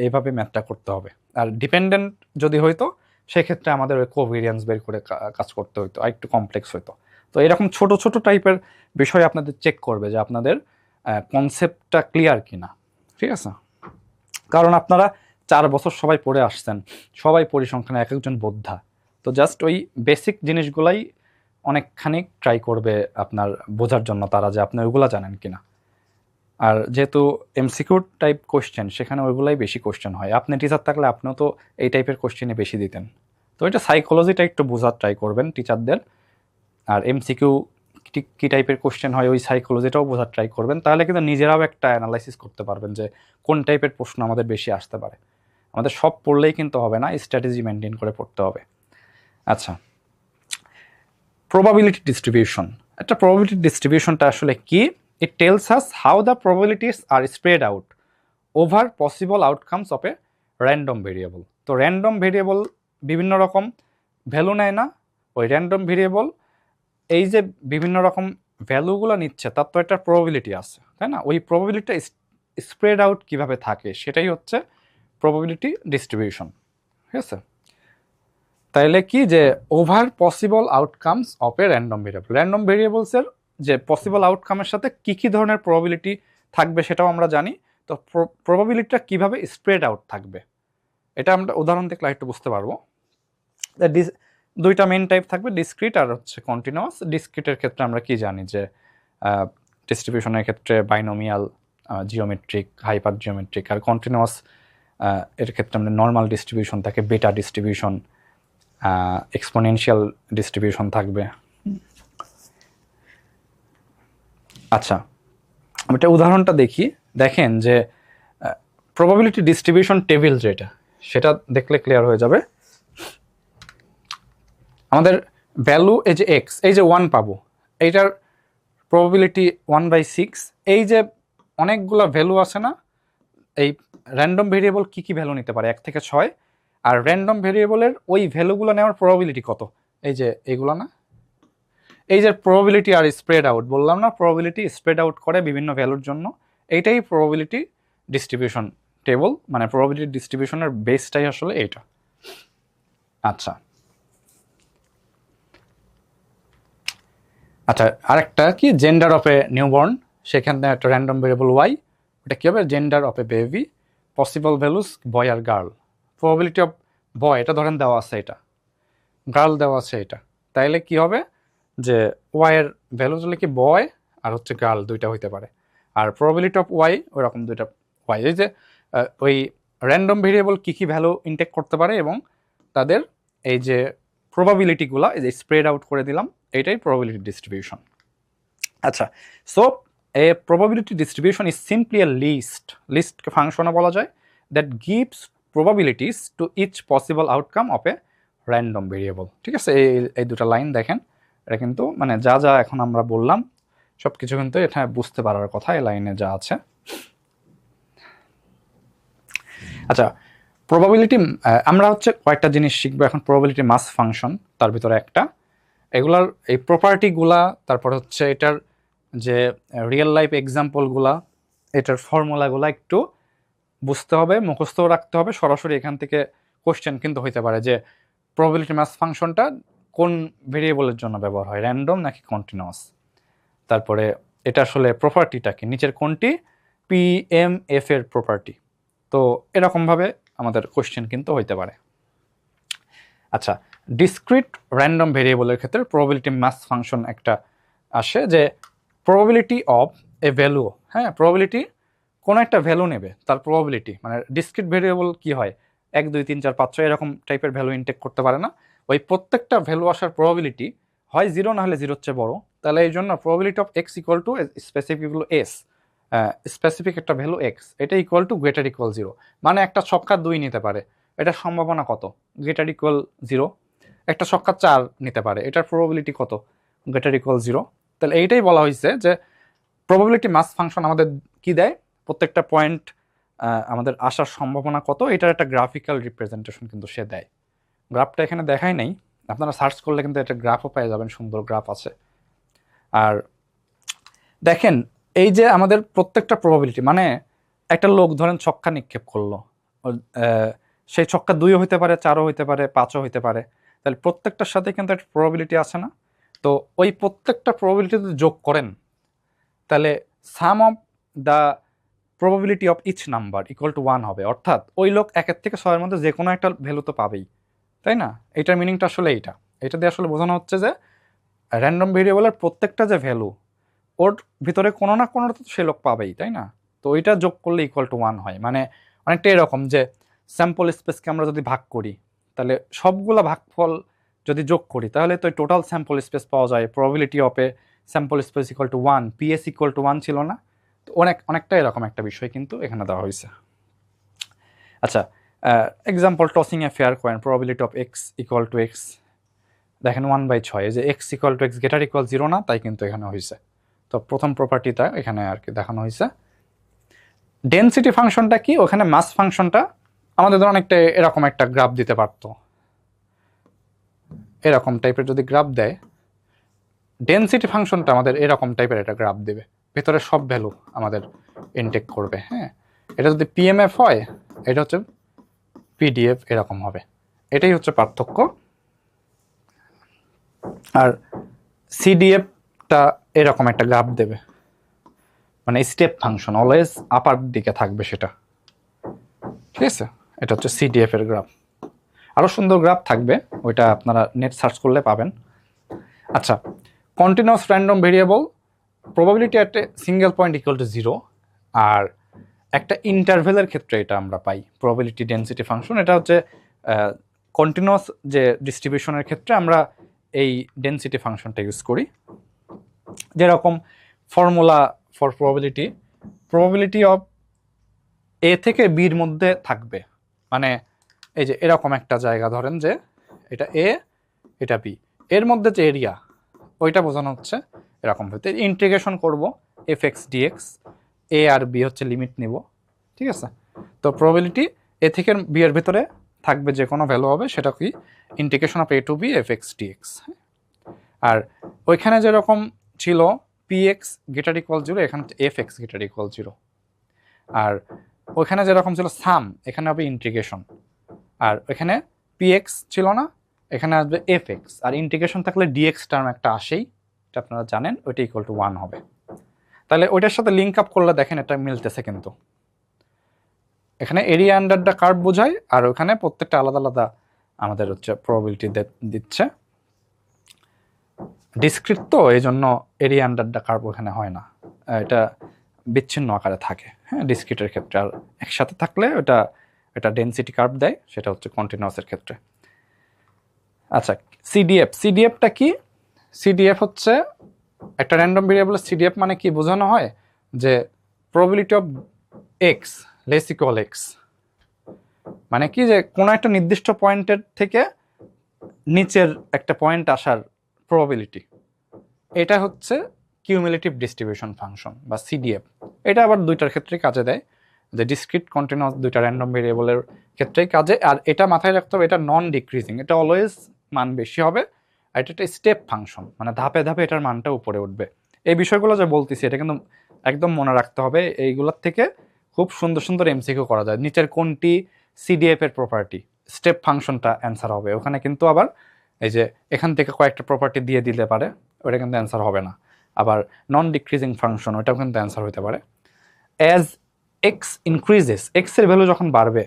এইভাবে ম্যাথটা করতে হবে, আর ডিপেন্ডেন্ট যদি হইতো সেক্ষেত্রে আমাদের ওই কোভেরিয়েন্স বের করে কাজ করতে হইতো, আর একটু কমপ্লেক্স হইতো। তো এরকম ছোট ছোট টাইপের বিষয় আপনাদের চেক করবে যে আপনাদের কনসেপ্টটা ক্লিয়ার কিনা, ঠিক আছে? কারণ আপনারা 4 বছর সবাই পড়ে আসছেন, সবাই পরিসংখ্যানে এক একজন বোদ্ধা, তো জাস্ট ওই বেসিক জিনিসগুলাই অনেকখানি ট্রাই করবে আপনার বোঝার জন্য তারা, যে আপনি ওইগুলা জানেন কিনা। আর যেহেতু MCQ টাইপ কোশ্চেন, সেখানে ওইগুলাই বেশি কোশ্চেন হয়, আপনি টিচার থাকলে আপনিও তো এই টাইপের কোশ্চেনে বেশি দিতেন। তো এটা সাইকোলজিটা একটু বোঝার ট্রাই করবেন টিচারদের, আর MCQ কী টাইপের কোশ্চেন হয় ওই সাইকোলজিটাও বোঝার ট্রাই করবেন, তাহলে কিন্তু নিজেরাও একটা অ্যানালাইসিস করতে পারবেন যে কোন টাইপের প্রশ্ন আমাদের বেশি আসতে পারে। আমাদের সব পড়লেই কিন্তু হবে না, স্ট্র্যাটেজি মেনটেন করে পড়তে হবে। আচ্ছা, প্রবাবিলিটি ডিস্ট্রিবিউশন, একটা প্রবাবিলিটি ডিস্ট্রিবিউশনটা আসলে কি? It tells us how the probabilities are spread out over possible outcomes of a random variable. তো র্যান্ডম ভেরিয়েবল বিভিন্ন রকম ভ্যালু নেয় না, ওই র্যান্ডম ভেরিয়েবল এই যে বিভিন্ন রকম ভ্যালুগুলো নিচ্ছে তার তো একটা প্রবাবিলিটি আছে, তাই না? ওই প্রবাবিলিটিটা স্প্রেড আউট কীভাবে থাকে সেটাই হচ্ছে প্রবাবিলিটি ডিস্ট্রিবিউশন, ঠিক আছে? তাইলে কি, যে over possible outcomes of a random variable, random ভেরিয়েবলসের যে পসিবল আউটকামের সাথে কী কী ধরনের প্রবাবিলিটি থাকবে সেটাও আমরা জানি। তো প্রবাবিলিটিটা কীভাবে স্প্রেড আউট থাকবে এটা আমরা উদাহরণ দেখলে একটু বুঝতে পারবো। দুইটা মেন টাইপ থাকবে, ডিসক্রিট আর হচ্ছে কন্টিনিউয়াস। ডিসক্রিটের ক্ষেত্রে আমরা কি জানি যে ডিস্ট্রিবিউশনের ক্ষেত্রে বাইনোমিয়াল, জিওমেট্রিক, হাইপার জিওমেট্রিক, আর কন্টিনিউয়াস এর ক্ষেত্রে আমরা নর্মাল ডিস্ট্রিবিউশন থাকে, বেটা ডিস্ট্রিবিউশন, এক্সপোনেনশিয়াল ডিস্ট্রিবিউশন থাকবে। আচ্ছা, একটা উদাহরণটা দেখি, দেখেন যে প্রবাবিলিটি ডিস্ট্রিবিউশন টেবিল যেটা, সেটা দেখলে ক্লিয়ার হয়ে যাবে। আমাদের ভ্যালু এই যে এক্স, এই যে 1 পাবো, এইটার প্রবাবিলিটি 1/6। এই যে অনেকগুলো ভ্যালু আছে না, এই র্যান্ডম ভেরিয়েবল কী কী ভ্যালু নিতে পারে 1 থেকে 6, আর র্যান্ডম ভেরিয়েবলের ওই ভ্যালুগুলো নেওয়ার প্রবাবিলিটি কত এই যে এগুলো না, এই যে প্রবাবিলিটি আর স্প্রেড আউট বললাম না, প্রবাবিলিটি স্প্রেড আউট করে বিভিন্ন ভ্যালুর জন্য, এইটাই প্রবাবিলিটি ডিস্ট্রিবিউশন টেবল, মানে প্রবাবিলিটি ডিস্ট্রিবিউশনের বেসটাই আসলে এইটা। আচ্ছা আচ্ছা, আরেকটা কি, জেন্ডার অফ এ নিউবর্ন, সেখানে একটা র্যান্ডম ভেরিয়েবল ওয়াই, ওটা কী হবে, gender of a baby, possible values boy আর গার্ল, প্রবাবিলিটি অফ বয় এটা ধরেন দেওয়া আছে, এটা গার্ল দেওয়া আছে এটা, তাইলে কি হবে যে ওয়াইয়ের ভ্যালু হলে কি বয় আর হচ্ছে গার্ল দুইটা হইতে পারে, আর প্রবাবিলিটি অফ ওয়াই ওইরকম দুইটা ওয়াই, এই যে ওই র্যান্ডম ভেরিয়েবল কী কী ভ্যালু ইনটেক করতে পারে এবং তাদের এই যে প্রবাবিলিটিগুলো এই যে স্প্রেড আউট করে দিলাম, এইটাই প্রবাবিলিটি ডিস্ট্রিবিউশন। আচ্ছা, so a probability distribution is simply a লিস্টকে ফাংশনও বলা যায়, that gives probabilities to each possible outcome of a random variable. ঠিক আছে, এই দুটো লাইন দেখেন, এটা কিন্তু মানে যা যা এখন আমরা বললাম সব কিছু কিন্তু এটা বুঝতে পারার কথা এই লাইনে যা আছে। আচ্ছা, প্রবাবিলিটি আমরা হচ্ছে কয়েকটা জিনিস শিখবো এখন, প্রবাবিলিটি মাস ফাংশন তার ভিতরে একটা, এগুলার এই প্রপার্টিগুলা, তারপর হচ্ছে এটার যে রিয়েল লাইফ এক্সাম্পলগুলা, এটার ফর্মুলাগুলা একটু বুঝতে হবে, মুখস্থও রাখতে হবে, সরাসরি এখান থেকে কোশ্চেন কিন্তু হইতে পারে যে প্রবাবিলিটি মাস ফাংশনটা কোন ভেরিয়েবলের জন্য ব্যবহার হয়, র্যান্ডম নাকি কন্টিনিউয়াস, তারপরে এটা আসলে প্রপার্টিটা কি, নিচের কোনটি PMF এর প্রপার্টি, তো এরকমভাবে আমাদের কোশ্চেন কিন্তু হইতে পারে। আচ্ছা, ডিসক্রিট র্যান্ডম ভেরিয়েবলের ক্ষেত্রে প্রবাবিলিটি মাস ফাংশন একটা আসে, যে প্রবাবিলিটি অফ এ ভ্যালু, হ্যাঁ প্রবাবিলিটি কোনো একটা ভ্যালু নেবে তার প্রবাবিলিটি, মানে ডিসক্রিট ভেরিয়েবল কি হয় 1 2 3 4 5 6 এরকম টাইপের ভ্যালু ইনটেক করতে পারে না, ওই প্রত্যেকটা ভ্যালু আসার প্রবাবিলিটি হয় 0 না হলে 0 চেয়ে বড়, তাহলে এই জন্য probability of X equal two specific হলো এস, স্পেসিফিক একটা ভ্যালু এক্স, এটা ইকুয়াল টু গ্রেটার ইকুয়াল 0, মানে একটা সংখ্যা 2 নিতে পারে, এটার সম্ভাবনা কত, গ্রেটার ইকুয়াল 0, একটা সংখ্যা 4 নিতে পারে, এটার প্রবাবিলিটি কত, গ্রেটার ইকুয়াল 0, তাহলে এইটাই বলা হয়েছে যে প্রবাবিলিটি মাস ফাংশন আমাদের কি দেয়, প্রত্যেকটা পয়েন্ট আমাদের আসার সম্ভাবনা কত, এটার একটা গ্রাফিক্যাল রিপ্রেজেন্টেশন কিন্তু সে দেয়। গ্রাফটা এখানে দেখাই নাই, আপনারা সার্চ করলে কিন্তু একটা গ্রাফও পেয়ে যাবেন, সুন্দর গ্রাফ আছে। আর দেখেন এই যে আমাদের প্রত্যেকটা প্রবাবিলিটি, মানে একটা লোক ধরেন ছক্কা নিক্ষেপ করলো, সেই ছক্কা 2ও হইতে পারে, 4ও হইতে পারে, 5ও হইতে পারে, তাহলে প্রত্যেকটার সাথে কিন্তু একটা প্রবাবিলিটি আছে না, তো ওই প্রত্যেকটা প্রবাবিলিটি যদি যোগ করেন তাহলে sum of the probability of each number equal to 1 হবে, অর্থাৎ ওই লোক 1 থেকে 6-এর মধ্যে যে কোনো একটা ভ্যালু তো পাবেই, তাই না, এটার মিনিংটা আসলে এটা দিয়ে আসলে বোঝানো হচ্ছে যে র্যান্ডম ভেরিয়েবলের প্রত্যেকটা যে ভ্যালু ওর ভিতরে কোনো না কোনো তো সে লোক পাবেই, তাই না, তো ওইটা যোগ করলে ইকুয়াল টু 1 হয়, মানে অনেকটা এরকম যে স্যাম্পল স্পেসকে আমরা যদি ভাগ করি, তাহলে সবগুলা ভাগফল যদি যোগ করি তাহলে তো টোটাল স্যাম্পল স্পেস পাওয়া যায়, probability of A sample space equal to 1, PS equal to 1 ছিল না, তো অনেকটা এরকম একটা বিষয় কিন্তু এখানে দেওয়া হয়েছে। আচ্ছা, example, tossing a fair coin, probability of X equal to x, দেখেন 1/6, যে x equal to x greater equal 0 না, তাই কিন্তু এখানে হয়েছে, তো প্রথম প্রপার্টিটা এখানে আর কি দেখানো হয়েছে। ডেনসিটি ফাংশনটা কি, ওখানে মাস ফাংশনটা আমাদের ধরুন একটা এরকম একটা গ্রাফ দিতে পারতো, এরকম টাইপের যদি গ্রাফ দেয়, ডেনসিটি ফাংশনটা আমাদের এরকম টাইপের একটা গ্রাফ দেবে, ভেতরে সব ভ্যালু আমাদের ইনটেক করবে, হ্যাঁ, এটা যদি PMF হয়, এটা হচ্ছে PDF, এরকম হবে, এটাই হচ্ছে পার্থক্য। আর CDFটা এরকম একটা গ্রাফ দেবে, মানে স্টেপ ফাংশন, অলওয়েজ আপার দিকে থাকবে সেটা, ঠিক আছে, এটা হচ্ছে CDF এর গ্রাফ, আরও সুন্দর গ্রাফ থাকবে, ওইটা আপনারা নেট সার্চ করলে পাবেন। আচ্ছা, continuous random variable, probability at a single point equal to 0, আর একটা ইন্টারভেলের ক্ষেত্রে এটা আমরা পাই প্রবাবিলিটি ডেনসিটি ফাংশন, এটা হচ্ছে কন্টিনিউয়াস যে ডিস্ট্রিবিউশনের ক্ষেত্রে আমরা এই ডেনসিটি ফাংশনটা ইউজ করি, যেরকম formula for probability of A থেকে বির মধ্যে থাকবে, মানে এই যে এরকম একটা জায়গা ধরেন যে এটা A এটা B, এর মধ্যে যে এরিয়া ওইটা বোঝানো হচ্ছে এরকম হতে, ইন্টিগ্রেশন করব fx dx, A আর B হচ্ছে লিমিট নিব, ঠিক আছে, তো প্রবাবিলিটি A থেকে B এর ভিতরে থাকবে, যে কোনো ভ্যালু হবে, সেটা কি integration of a to b f(x) dx। আর ওইখানে যেরকম ছিল px গ্রেটার ইকুয়াল 0, এখানে f(x) গ্রেটার ইকুয়াল 0। আর ওইখানে যেরকম ছিল সাম, এখানে হবে ইন্টিগ্রেশন। আর এখানে px ছিল না, এখানে আসবে f(x), আর ইন্টিগ্রেশন থাকলে dx টার্ম একটা আসেই, এটা আপনারা জানেন, ওইটা ইকুয়াল টু 1 হবে। তাহলে ওইটার সাথে লিঙ্ক আপ করলে দেখেন এটা মিলতেছে, কিন্তু এখানে এরিয়া আন্ডার দ্য কার্ভ বোঝায়, আর ওখানে প্রত্যেকটা আলাদা আলাদা আমাদের হচ্ছে প্রবাবিলিটি দিচ্ছে। ডিসক্রিট তো এই জন্য এরিয়া আন্ডার দ্য কার্ভ ওখানে হয় না, এটা বিচ্ছিন্ন আকারে থাকে, হ্যাঁ, ডিসক্রিটের ক্ষেত্রে। আর একসাথে থাকলে এটা ডেনসিটি কার্ভ দেয়, সেটা হচ্ছে কন্টিনিউয়াসের ক্ষেত্রে। আচ্ছা, সিডিএফটা কি? সিডিএফ হচ্ছে একটা র্যান্ডম ভেরিয়েবলের সিডিএফ মানে কি বোঝানো হয়, যে probability of x less equal x, মানে কি যে কোনো একটা নির্দিষ্ট পয়েন্টের থেকে নিচের একটা পয়েন্ট আসার প্রবাবিলিটি, এটা হচ্ছে কিউমুলেটিভ ডিস্ট্রিবিউশন ফাংশন বা সিডিএফ। এটা আবার দুইটার ক্ষেত্রে কাজে দেয়, যে ডিসক্রিট কন্টিনিউয়াস দুইটা র্যান্ডম ভেরিয়েবলের ক্ষেত্রেই কাজে। আর এটা মাথায় রাখতে হবে, এটা নন ডিক্রিজিং, এটা অলওয়েজ মান বেশি হবে। আর এটা একটা স্টেপ ফাংশন, মানে ধাপে ধাপে এটার মানটা উপরে উঠবে। এই বিষয়গুলো যে বলতেছি এটা কিন্তু একদম মনে রাখতে হবে, এইগুলোর থেকে খুব সুন্দর সুন্দর এমসিকিউ করা যায়। নিচের কোনটি সিডিএফ এর প্রপার্টি, স্টেপ ফাংশনটা অ্যান্সার হবে ওখানে, কিন্তু আবার এই যে এখান থেকে কয়েকটা প্রপার্টি দিয়ে দিতে পারে, ওটা কিন্তু অ্যান্সার হবে না। আবার নন ডিক্রিজিং ফাংশন, ওটাও কিন্তু অ্যান্সার হতে পারে। অ্যাজ এক্স ইনক্রিজেস, এক্স এর ভ্যালু যখন বাড়বে,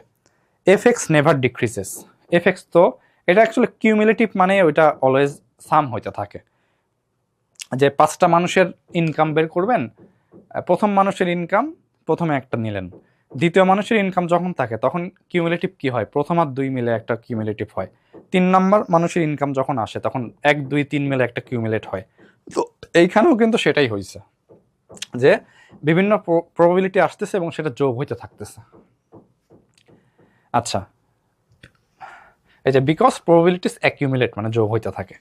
F x never decreases. F x তো এটা অ্যাকচুয়ালি কিউমুলেটিভ, মানে ওইটা অলওয়েজ সাম হইতে থাকে। যে 5টা মানুষের ইনকাম বের করবেন, প্রথম মানুষের ইনকাম প্রথমে একটা নিলেন, দ্বিতীয় মানুষের ইনকাম যখন থাকে তখন কিউমুলেটিভ কি হয়, প্রথম আর 2 মিলে একটা কিউমুলেটিভ হয়। 3 নম্বর মানুষের ইনকাম যখন আসে তখন 1, 2, 3 মিলে একটা কিউমুলেট হয়। তো এইখানেও কিন্তু সেটাই হয়েছে, যে বিভিন্ন প্রবাবিলিটি আসতেছে এবং সেটা যোগ হইতে থাকতেছে। আচ্ছা, এই যে বিকজ প্রবাবিলিটিস অ্যাকিউমুলেট, মানে যোগ হইতে থাকে।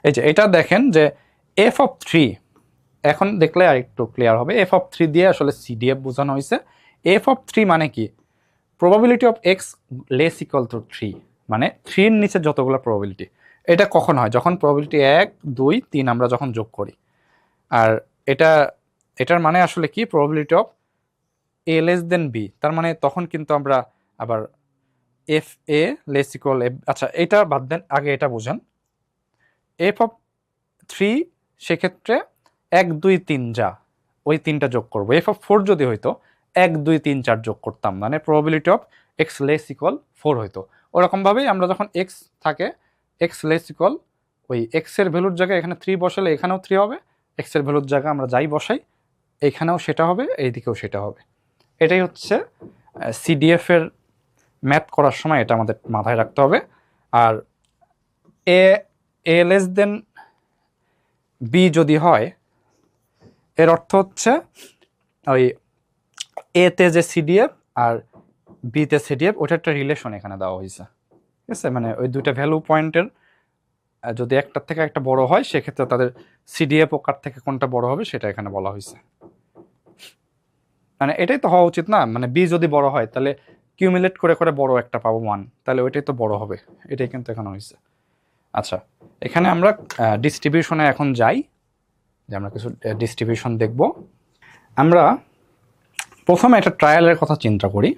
এই যে এটা দেখেন যে f(3), এখন দেখলে আর একটু ক্লিয়ার হবে। f(3) দিয়ে আসলে সিডিএফ বোঝানো হয়েছে। f(3) মানে কি, probability of x less equal to 3, মানে 3 এর নিচে যতগুলো প্রবাবিলিটি। এটা কখন হয়, যখন প্রবাবিলিটি 1, 2, 3 আমরা যখন যোগ করি। আর এটার মানে আসলে কি, probability of a less than b, তার মানে তখন কিন্তু আমরা আবার এফ এ লেস ইকুয়াল। আচ্ছা, এটা বাদ দেন, আগে এটা বোঝেন। f(3) সেক্ষেত্রে 1, 2, 3 যা, ওই 3টা যোগ করবো। f(4) যদি হইতো 1, 2, 3, 4 যোগ করতাম, মানে probability of x less equal 4 হইতো। ওরকমভাবেই আমরা যখন এক্স থাকে, এক্স লেস ইকুয়াল, ওই এক্স এর ভ্যালুর জায়গায় এখানে 3 বসালে এখানেও 3 হবে, এক্স এর ভ্যালুর জায়গায় আমরা যাই বসাই এখানেও সেটা হবে, এইদিকেও সেটা হবে। এটাই হচ্ছে সিডিএফ এর ম্যাথ করার সময় এটা আমাদের মাথায় রাখতে হবে। আর এ লেস দেন বি যদি হয়, এর অর্থ হচ্ছে ওই এতে যে সিডিএফ আর বিতে সিডিএফ, ওটা একটা রিলেশন এখানে দেওয়া হয়েছে, ঠিক আছে। মানে ওই দুইটা ভ্যালু পয়েন্টের যদি একটার থেকে একটা বড় হয়, সেক্ষেত্রে তাদের সিডিএফ ও কার থেকে কোনটা বড় হবে সেটা এখানে বলা হয়েছে। মানে এটাই তো হওয়া উচিত না, মানে বি যদি বড় হয় তাহলে কিউমুলেট করে করে বড় একটা পাবো 1, তাহলে ওইটাই তো বড় হবে, এটাই কিন্তু এখানে হয়েছে। আচ্ছা, এখানে আমরা ডিস্ট্রিবিউশনে এখন যাই, যে আমরা কিছু ডিস্ট্রিবিউশন দেখব। আমরা প্রথমে একটা ট্রায়ালের কথা চিন্তা করি,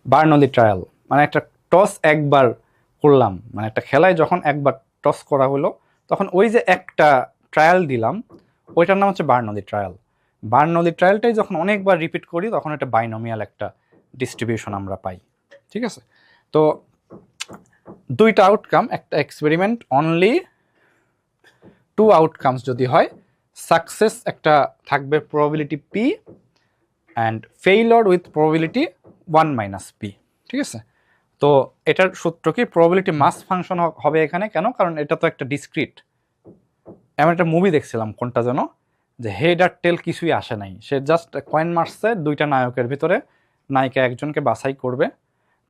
বার্নলি ট্রায়াল। মানে একটা টস একবার করলাম, মানে একটা খেলায় যখন একবার টস করা হলো, তখন ওই যে একটা ট্রায়াল দিলাম, ওইটার নাম হচ্ছে বার্নলি ট্রায়াল। বার্নলি ট্রায়ালটাই যখন অনেকবার রিপিট করি তখন এটা বাইনোমিয়াল একটা ডিস্ট্রিবিউশন আমরা পাই, ঠিক আছে। তো দুইটা আউটকাম, একটা এক্সপেরিমেন্ট, অনলি 2 আউটকামস যদি হয়, সাকসেস একটা থাকবে probability P and failure with probability 1 - p, ঠিক আছে। তো এটার সূত্র কি, প্রবাবিলিটি মাস ফাংশন হবে এখানে, কেন, কারণ এটা তো একটা ডিসক্রিট। আমি একটা মুভি দেখছিলাম, কোনটা যেন, যে হেড আর টেল কিছুই আসে নাই, সে জাস্ট কয়েন মারছে, দুইটা নায়কের ভিতরে নায়িকা একজনকে বাছাই করবে,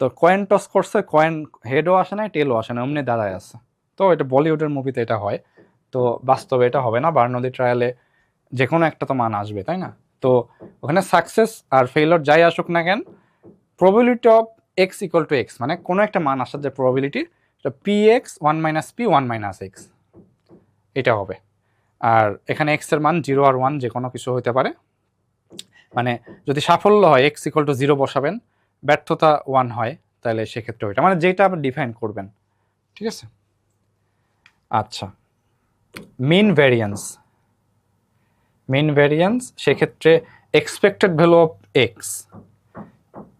তো কয়েন টস করছে, কয়েন হেডও আসে নাই টেলও আসে না, অমনি দাঁড়ায় আছে। তো এটা বলিউডের মুভিতে এটা হয়, তো বাস্তবে এটা হবে না। বার্নলি ট্রায়ালে যে কোনো একটা তো মান আসবে, তাই না। তো ওখানে সাকসেস আর ফেইলর যাই আসুক না কেন, probability of X equal to x, মানে কোনো একটা মান আসার যে প্রবাবিলিটি সেটা P x one minus P one minus x, এটা হবে। আর এখানে এক্স এর মান 0 আর 1 যে কোনো কিছু হতে পারে, মানে যদি সাফল্য হয় এক্স ইকুয়াল টু 0 বসাবেন, ব্যর্থতা 1 হয়, তাহলে সেক্ষেত্রে ওইটা মানে যেটা আপনি ডিফাইন করবেন, ঠিক আছে। আচ্ছা, মিন ভ্যারিয়েন্স সেক্ষেত্রে এক্সপেক্টেড ভ্যালু অফ এক্স,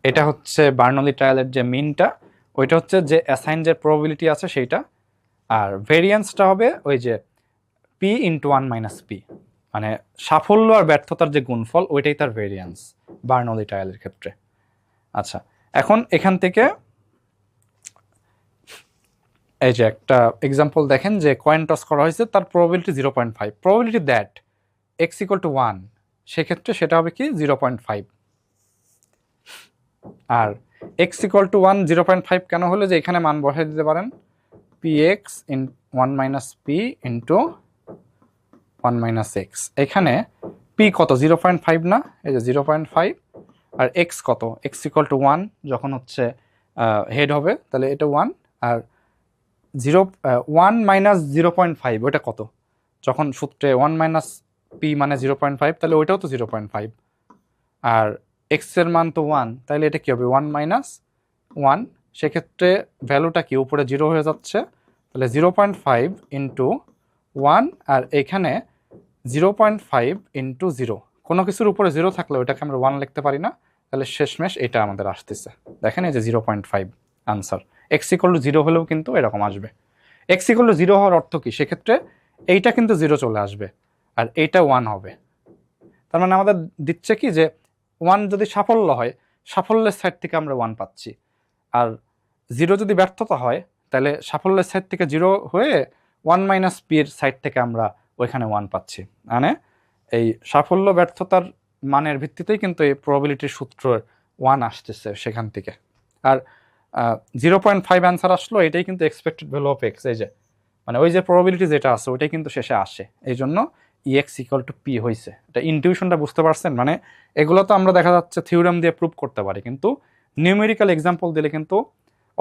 এটা হচ্ছে বার্নলি ট্রায়ালের যে মিনটা, ওইটা হচ্ছে যে অ্যাসাইন যে প্রবাবিলিটি আছে সেইটা, আর ভেরিয়েন্সটা হবে ওই যে P into one minus P, মানে সাফল্য আর ব্যর্থতার যে গুণফল ওইটাই তার ভেরিয়েন্স বার্নলি ট্রায়ালের ক্ষেত্রে। আচ্ছা, এখন এখান থেকে এই যে একটা এক্সাম্পল দেখেন যে কয়েন টস করা হয়েছে, তার probability 0.5, probability that x equal to 1, সেক্ষেত্রে সেটা হবে কি 0.5। আর এক্স ইকুয়াল টু 1 0.5 কেন হলো, যে এখানে মান বসাই দিতে পারেন P x in 1 minus P into 1 minus x, এখানে পি কত 0.5 না, এই যে 0.5, আর এক্স কত, এক্স ইকুয়াল টু 1 যখন হচ্ছে হেড হবে তাহলে এটা 1, আর 1 মাইনাস 0.5 ওইটা কত, যখন সূত্রে 1 মাইনাস পি মানে 0.5 তাহলে ওইটাও তো 0.5, আর এক্স এর মান তো 1, তাহলে এটা কি হবে 1 মাইনাস 1, সেক্ষেত্রে ভ্যালুটা কি উপরে 0 হয়ে যাচ্ছে, তাহলে 0.5 ইন্টু 1, আর এখানে 0.5 ইন্টু 0, কোনো কিছুর উপরে 0 থাকলে ওইটাকে আমরা 1 লিখতে পারি না, তাহলে শেষমেশ এটা আমাদের আসতেছে, দেখেন এই যে 0.5 আনসার। এক্স ইকুয়াল টু 0 হলেও কিন্তু এরকম আসবে। এক্স ইকুয়াল টু 0 হওয়ার অর্থ কি, সেক্ষেত্রে এইটা কিন্তু 0 চলে আসবে আর এইটা 1 হবে, তার মানে আমাদের দিচ্ছে কি যে 1 যদি সাফল্য হয়, সাফল্যের সাইড থেকে আমরা 1 পাচ্ছি, আর 0 যদি ব্যর্থতা হয় তাহলে সাফল্যের সাইড থেকে 0 হয়ে 1 মাইনাস পির সাইড থেকে আমরা ওইখানে 1 পাচ্ছি, মানে এই সাফল্য ব্যর্থতার মানের ভিত্তিতেই কিন্তু এই প্রবাবিলিটির সূত্র 1 আসতেছে সেখান থেকে। আর 0.5 অ্যান্সার আসলো, এটাই কিন্তু এক্সপেক্টেড ভ্যালু অফ এক্স, এই যে মানে ওই যে প্রবাবিলিটি যেটা আছে ওইটাই কিন্তু শেষে আসে, এই জন্য ইএক্স ইকুয়াল টু পি হয়েছে। এটা ইনটিউশনটা বুঝতে পারছেন, মানে এগুলো তো আমরা দেখা যাচ্ছে থিওরাম দিয়ে প্রুভ করতে পারি, কিন্তু নিউমেরিক্যাল এক্সাম্পল দিলে কিন্তু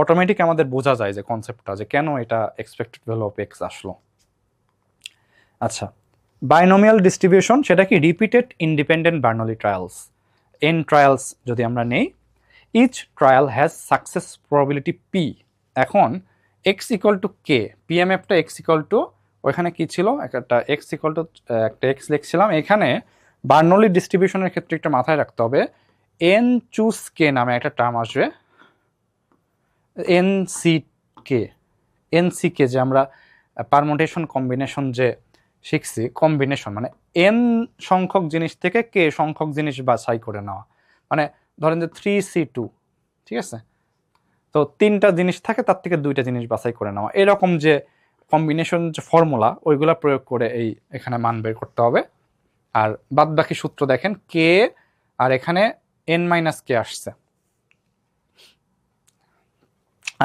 অটোমেটিক আমাদের বোঝা যায় যে কনসেপ্টটা, যে কেন এটা এক্সপেক্টেড ভ্যালু অফ এক্স আসলো। আচ্ছা, বাইনোমিয়াল ডিস্ট্রিবিউশন, সেটা কি repeated independent Bernoulli trials, N trials যদি আমরা নেই, each trial has success probability P, এখন এক্স ইকুয়াল টু কে, পিএমএফটা এক্স ইকুয়াল টু, ওইখানে কি ছিল একটা এক্স ইকুয়াল টু একটা এক্স লিখছিলাম, এখানে বার্নলি ডিস্ট্রিবিউশনের ক্ষেত্রে একটা মাথায় রাখতে হবে এন চুজ কে নামে একটা টার্ম আসবে, এনসি কে যে আমরা পারমুটেশন কম্বিনেশন যে শিখছি, কম্বিনেশন মানে এন সংখ্যক জিনিস থেকে কে সংখ্যক জিনিস বাছাই করে নেওয়া, মানে ধরেন যে 3C2, ঠিক আছে, তো 3টা জিনিস থাকে তার থেকে 2টা জিনিস বাছাই করে নেওয়া, এরকম যে কম্বিনেশন যে ফর্মুলা ওইগুলা প্রয়োগ করে এই এখানে মান বের করতে হবে। আর বাদ বাকি সূত্র দেখেন কে, আর এখানে এন মাইনাস কে আসছে,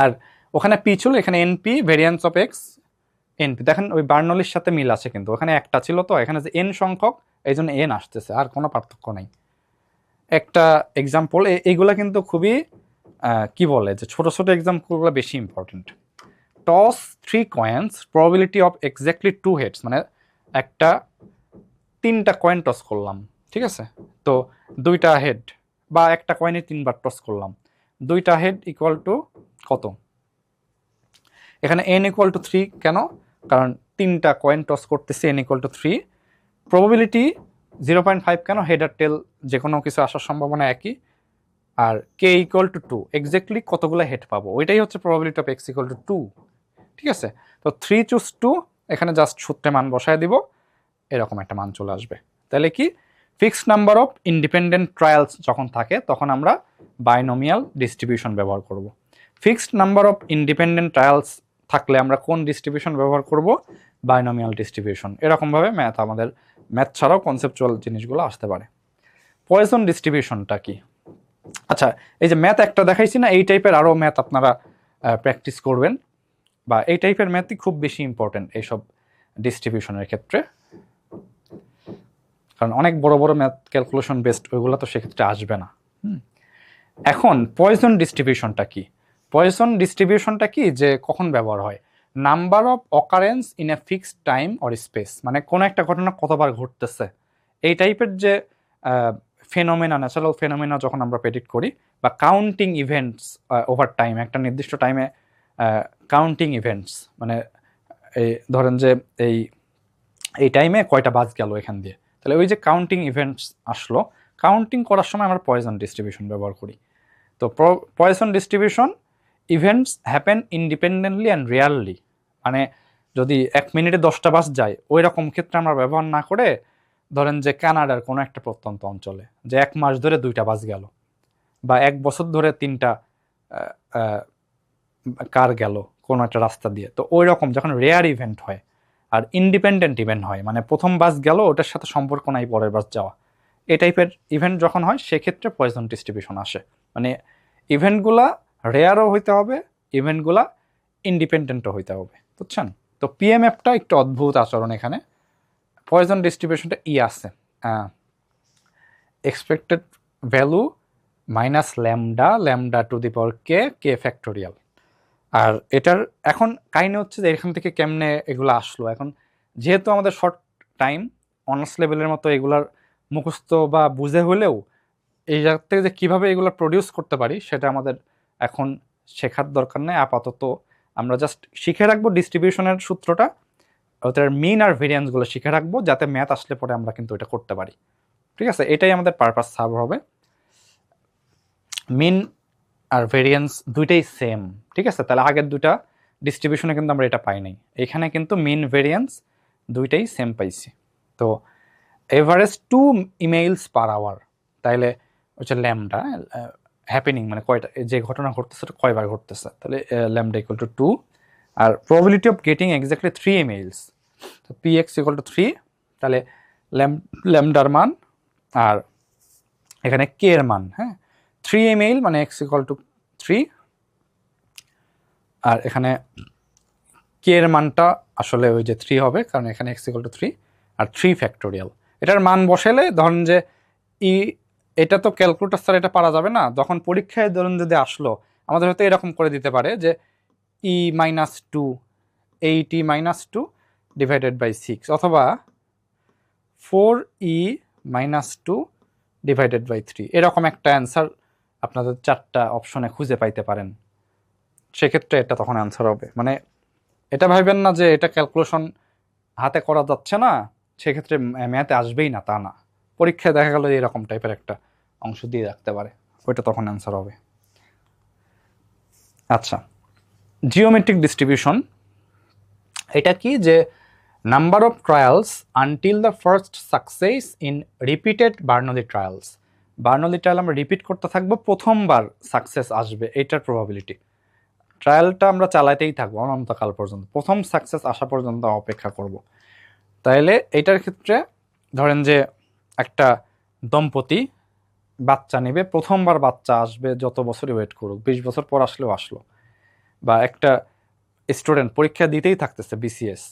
আর ওখানে পি ছিল, এখানে NP variance of x NP, দেখেন ওই বার্নলির সাথে মিল আছে, কিন্তু ওখানে একটা ছিল তো এখানে যে এন সংখ্যক এই জন্য এন আসতেছে, আর কোনো পার্থক্য নেই। একটা এক্সাম্পল, এইগুলা কিন্তু খুবই কি বলে যে ছোট ছোট এক্সাম্পলগুলো বেশি important. Toss 3 coins probability of exactly 2 heads, মানে একটা 3টা কয়েন টস করলাম, ঠিক আছে, তো 2টা হেড, বা একটা কয়েনে 3বার টস করলাম, 2টা হেড ইকুয়াল টু কত, এখানে n ইকুয়াল টু 3 কেন, কারণ 3টা কয়েন টস করতেছে, n ইকুয়াল টু 3, প্রবাবিলিটি 0.5 কেন, হেড আর টেল যে কোনো কিছু আসার সম্ভাবনা একই, আর কে ইকুয়াল টু 2, এক্স্যাক্টলি কতগুলো হেড পাবো ওইটাই হচ্ছে probability of X equal to 2, ঠিক আছে, তো 3 চুজ 2, এখানে জাস্ট সূত্রে মান বসায় দিব, এরকম একটা মান চলে আসবে। তাহলে কি fixed number of independent trials যখন থাকে তখন আমরা বাইনোমিয়াল ডিস্ট্রিবিউশন ব্যবহার করব। Fixed number of independent trials থাকলে আমরা কোন ডিস্ট্রিবিউশন ব্যবহার করব, বাইনোমিয়াল ডিস্ট্রিবিউশন। এরকমভাবে আমাদের ম্যাথ ছাড়াও কনসেপচুয়াল জিনিসগুলো আসতে পারে। পয়জন ডিস্ট্রিবিউশনটা কি, আচ্ছা এই যে ম্যাথ একটা দেখাইছি না, এই টাইপের আরও ম্যাথ আপনারা প্র্যাকটিস করবেন, বা এই টাইপের ম্যাথই খুব বেশি ইম্পর্টেন্ট এইসব ডিস্ট্রিবিউশনের ক্ষেত্রে, কারণ অনেক বড় বড় ম্যাথ ক্যালকুলেশন বেসড ওইগুলো তো সেক্ষেত্রে আসবে না। এখন পয়জন ডিস্ট্রিবিউশনটা কি? পয়জন ডিস্ট্রিবিউশনটা কি যে কখন ব্যবহার হয়? Number of occurrence in a fixed time or space, মানে কোনো একটা ঘটনা কতবার ঘটতেছে এই টাইপের যে ফেনোমেনা, ন্যাচারাল ফেনোমেনা যখন আমরা প্রেডিক্ট করি, বা কাউন্টিং ইভেন্টস ওভার টাইম, একটা নির্দিষ্ট টাইমে কাউন্টিং ইভেন্টস, মানে এই ধরেন যে এই এই টাইমে কয়টা বাজ গেল এখান দিয়ে, তাহলে ওই যে কাউন্টিং ইভেন্টস আসলো, কাউন্টিং করার সময় আমরা পয়জন ডিস্ট্রিবিউশন ব্যবহার করি। তো poison distribution events happen independently and rarely, মানে যদি 1 মিনিটে 10টা বাস যায় ওই রকম ক্ষেত্রে আমরা ব্যবহার না করে, ধরেন যে কানাডার কোনো একটা প্রত্যন্ত অঞ্চলে যে 1 মাস ধরে 2টা বাস গেল, বা 1 বছর ধরে 3টা কার গেল কোনো একটা রাস্তা দিয়ে, তো ওই রকম যখন রেয়ার ইভেন্ট হয় আর ইন্ডিপেন্ডেন্ট ইভেন্ট হয়, মানে প্রথম বাস গেল ওটার সাথে সম্পর্ক নাই পরের বাস যাওয়া, এই টাইপের ইভেন্ট যখন হয় সেক্ষেত্রে পয়জন ডিস্ট্রিবিউশন আসে। মানে ইভেন্টগুলা রেয়ারও হইতে হবে, ইভেন্টগুলা ইন্ডিপেন্ডেন্টও হইতে হবে, বুঝছেন? তো পিএমএফটা একটু অদ্ভুত আচরণ এখানে। পয়জন ডিস্ট্রিবিউশনটা আছে, expected value minus lambda, lambda to the power K, K factorial. আর এটার এখন কাহিনী হচ্ছে যে এখান থেকে কেমনে এগুলো আসলো। এখন যেহেতু আমাদের শর্ট টাইম, অনার্স লেভেলের মতো এগুলার মুখস্থ বা বুঝে হলেও এই জায়গা থেকে যে কীভাবে এগুলো প্রডিউস করতে পারি সেটা আমাদের এখন শেখার দরকার নেই। আপাতত আমরা জাস্ট শিখে রাখবো ডিস্ট্রিবিউশনের সূত্রটা, ওটার মিন আর ভেরিয়েন্সগুলো শিখে রাখবো, যাতে ম্যাথ আসলে পরে আমরা কিন্তু এটা করতে পারি। ঠিক আছে, এটাই আমাদের পারপাস সার্ভ হবে। মিন আর ভেরিয়েন্স দুইটাই সেম, ঠিক আছে? তাহলে আগের দুটা ডিস্ট্রিবিউশনে কিন্তু আমরা এটা পাই নাই, এখানে কিন্তু মিন ভেরিয়েন্স দুইটাই সেম পাইছি। তো এভারেজ 2 ইমেইলস পার আওয়ার, তাইলে হচ্ছে ল্যামডা হ্যাপেনিং, মানে কয়টা যে ঘটনা ঘটতেছে কয়বার ঘটতেছে, তাহলে ল্যামডা ইকুয়াল টু 2, আর probability of getting exactly 3 emails, তো পি এক্স ইকুয়াল টু 3, তাহলে ল্যামডার মান আর এখানে কে এর মান, হ্যাঁ 3 ইমেইল মানে এক্স ইকুয়াল টু 3, আর এখানে কে এর মানটা আসলে ওই যে 3 হবে, কারণ এখানে এক্স ইকুয়াল টু 3 আর 3 ফ্যাক্টোরিয়াল। এটার মান বসালে ধরেন যে এটা তো ক্যালকুলেটর স্যার এটা পারা যাবে না, তখন পরীক্ষায় ধরুন যদি আসলো আমাদের হয়তো এরকম করে দিতে পারে যে -2 8e-2 ডিভাইডেড বাই 6, অথবা 4e-2 ডিভাইডেড বাই 3, এরকম একটা অ্যান্সার আপনাদের 4টা অপশনে খুঁজে পাইতে পারেন। সেক্ষেত্রে এটা তখন অ্যান্সার হবে। মানে এটা ভাববেন না যে এটা ক্যালকুলেশন হাতে করা যাচ্ছে না, সেক্ষেত্রে ম্যাথে আসবেই না, তা না। পরীক্ষায় দেখা গেল এরকম টাইপের একটা অংশ দিয়ে রাখতে পারে, ওইটা তখন অ্যান্সার হবে। আচ্ছা, জিওমেট্রিক ডিস্ট্রিবিউশন এটা কি? যে number of trials until the first success in repeated Burnley trials. Burnley trial আমরা রিপিট করতে থাকবো, প্রথমবার সাকসেস আসবে এটার প্রবাবিলিটি। ট্রায়ালটা আমরা চালাতেই থাকবো অনন্তকাল পর্যন্ত, প্রথম সাকসেস আসা পর্যন্ত অপেক্ষা করব। তাইলে এটার ক্ষেত্রে ধরেন যে একটা দম্পতি বাচ্চা নেবে, প্রথমবার বাচ্চা আসবে, যত বছরই ওয়েট করুক, 20 বছর পর আসলেও আসলো। বা একটা স্টুডেন্ট পরীক্ষা দিতেই থাকতেছে বিসিএস,